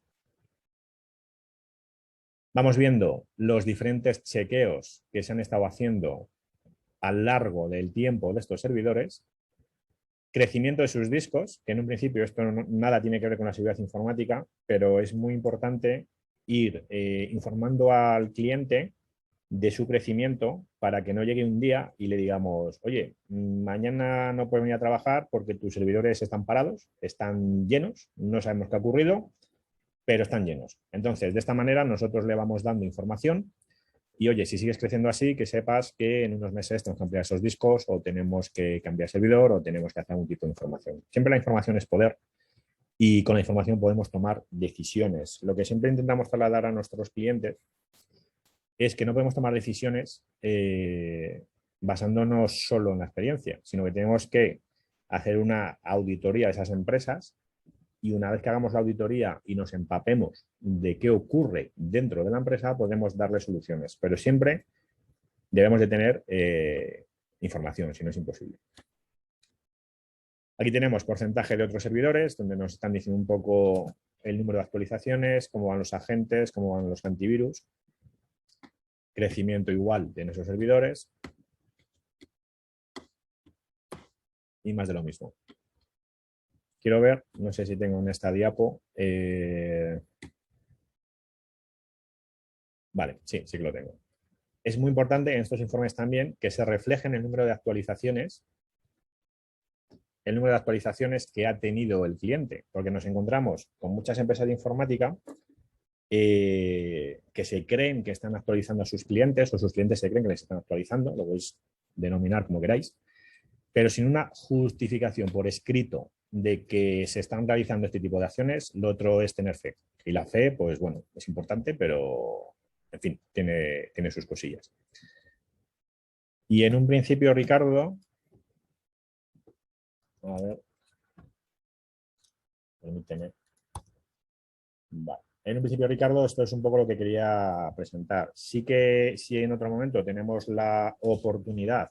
Vamos viendo los diferentes chequeos que se han estado haciendo a lo largo del tiempo de estos servidores. Crecimiento de sus discos, que en un principio esto nada tiene que ver con la seguridad informática, pero es muy importante ir informando al cliente de su crecimiento para que no llegue un día y le digamos, oye, mañana no puedes venir a trabajar porque tus servidores están parados, están llenos, no sabemos qué ha ocurrido, pero están llenos. Entonces, de esta manera nosotros le vamos dando información y, oye, si sigues creciendo así, que sepas que en unos meses tenemos que ampliar esos discos o tenemos que cambiar servidor o tenemos que hacer algún tipo de información. Siempre la información es poder y con la información podemos tomar decisiones. Lo que siempre intentamos trasladar a nuestros clientes es que no podemos tomar decisiones basándonos solo en la experiencia, sino que tenemos que hacer una auditoría de esas empresas y una vez que hagamos la auditoría y nos empapemos de qué ocurre dentro de la empresa, podemos darle soluciones. Pero siempre debemos de tener información, si no es imposible. Aquí tenemos porcentaje de otros servidores, donde nos están diciendo un poco el número de actualizaciones, cómo van los agentes, cómo van los antivirus. Crecimiento igual de nuestros servidores. Y más de lo mismo. Quiero ver, no sé si tengo en esta diapo. Vale, sí que lo tengo. Es muy importante en estos informes también que se reflejen el número de actualizaciones, que ha tenido el cliente, porque nos encontramos con muchas empresas de informática que se creen que están actualizando a sus clientes o sus clientes se creen que les están actualizando, lo podéis denominar como queráis, pero sin una justificación por escrito de que se están realizando este tipo de acciones, lo otro es tener fe. Y la fe, pues bueno, es importante, pero en fin, tiene sus cosillas. Y en un principio, Ricardo, a ver, permíteme. Vale. En un principio, Ricardo, esto es un poco lo que quería presentar. Sí que si en otro momento tenemos la oportunidad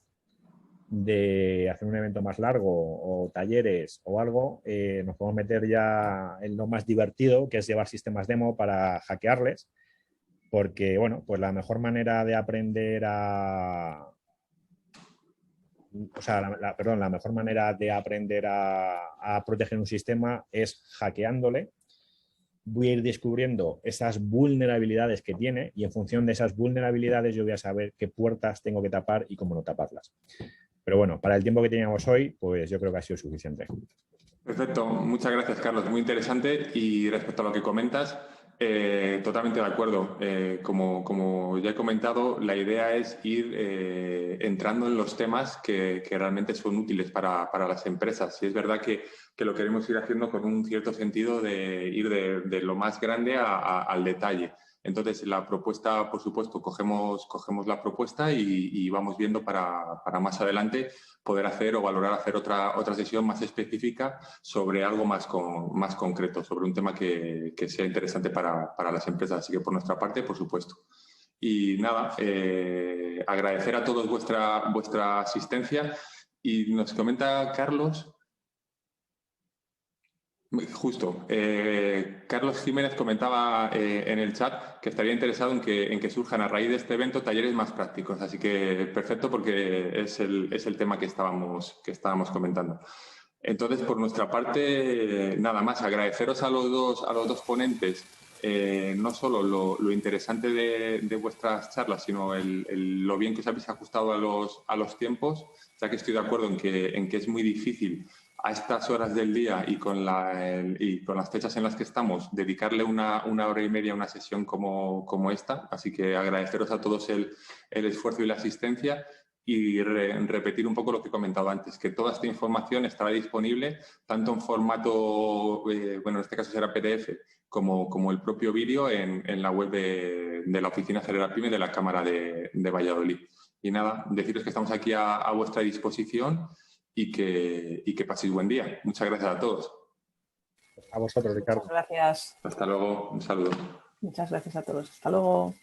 de hacer un evento más largo o talleres o algo, nos podemos meter ya en lo más divertido, que es llevar sistemas demo para hackearles, porque, bueno, pues la mejor manera de aprender la mejor manera de aprender a proteger un sistema es hackeándole. Voy a ir descubriendo esas vulnerabilidades que tiene y en función de esas vulnerabilidades yo voy a saber qué puertas tengo que tapar y cómo no taparlas. Pero bueno, para el tiempo que teníamos hoy, pues yo creo que ha sido suficiente. Perfecto, muchas gracias, Carlos. Muy interesante. Y respecto a lo que comentas, totalmente de acuerdo. Como ya he comentado, la idea es ir entrando en los temas que realmente son útiles para las empresas. Y es verdad que lo queremos ir haciendo con un cierto sentido de ir de lo más grande al detalle. Entonces, la propuesta, por supuesto, cogemos la propuesta y vamos viendo para más adelante poder hacer o valorar hacer otra sesión más específica sobre algo más concreto, sobre un tema que sea interesante para las empresas. Así que, por nuestra parte, por supuesto. Y nada, agradecer a todos vuestra asistencia. Y nos comenta Carlos... Justo. Carlos Jiménez comentaba en el chat que estaría interesado en que surjan a raíz de este evento talleres más prácticos. Así que perfecto, porque es el tema que estábamos comentando. Entonces, por nuestra parte, nada más. Agradeceros a los dos ponentes no solo lo interesante de vuestras charlas, sino lo bien que os habéis ajustado a los tiempos, ya que estoy de acuerdo en que es muy difícil a estas horas del día y con las fechas en las que estamos, dedicarle una hora y media a una sesión como esta. Así que agradeceros a todos el esfuerzo y la asistencia y repetir un poco lo que he comentado antes, que toda esta información estará disponible tanto en formato, bueno, en este caso será PDF, como el propio vídeo en la web de la Oficina Acelera Pyme de la Cámara de Valladolid. Y nada, deciros que estamos aquí a vuestra disposición y que paséis buen día. Muchas gracias a todos. A vosotros, Ricardo. Muchas gracias. Hasta luego. Un saludo. Muchas gracias a todos. Hasta luego.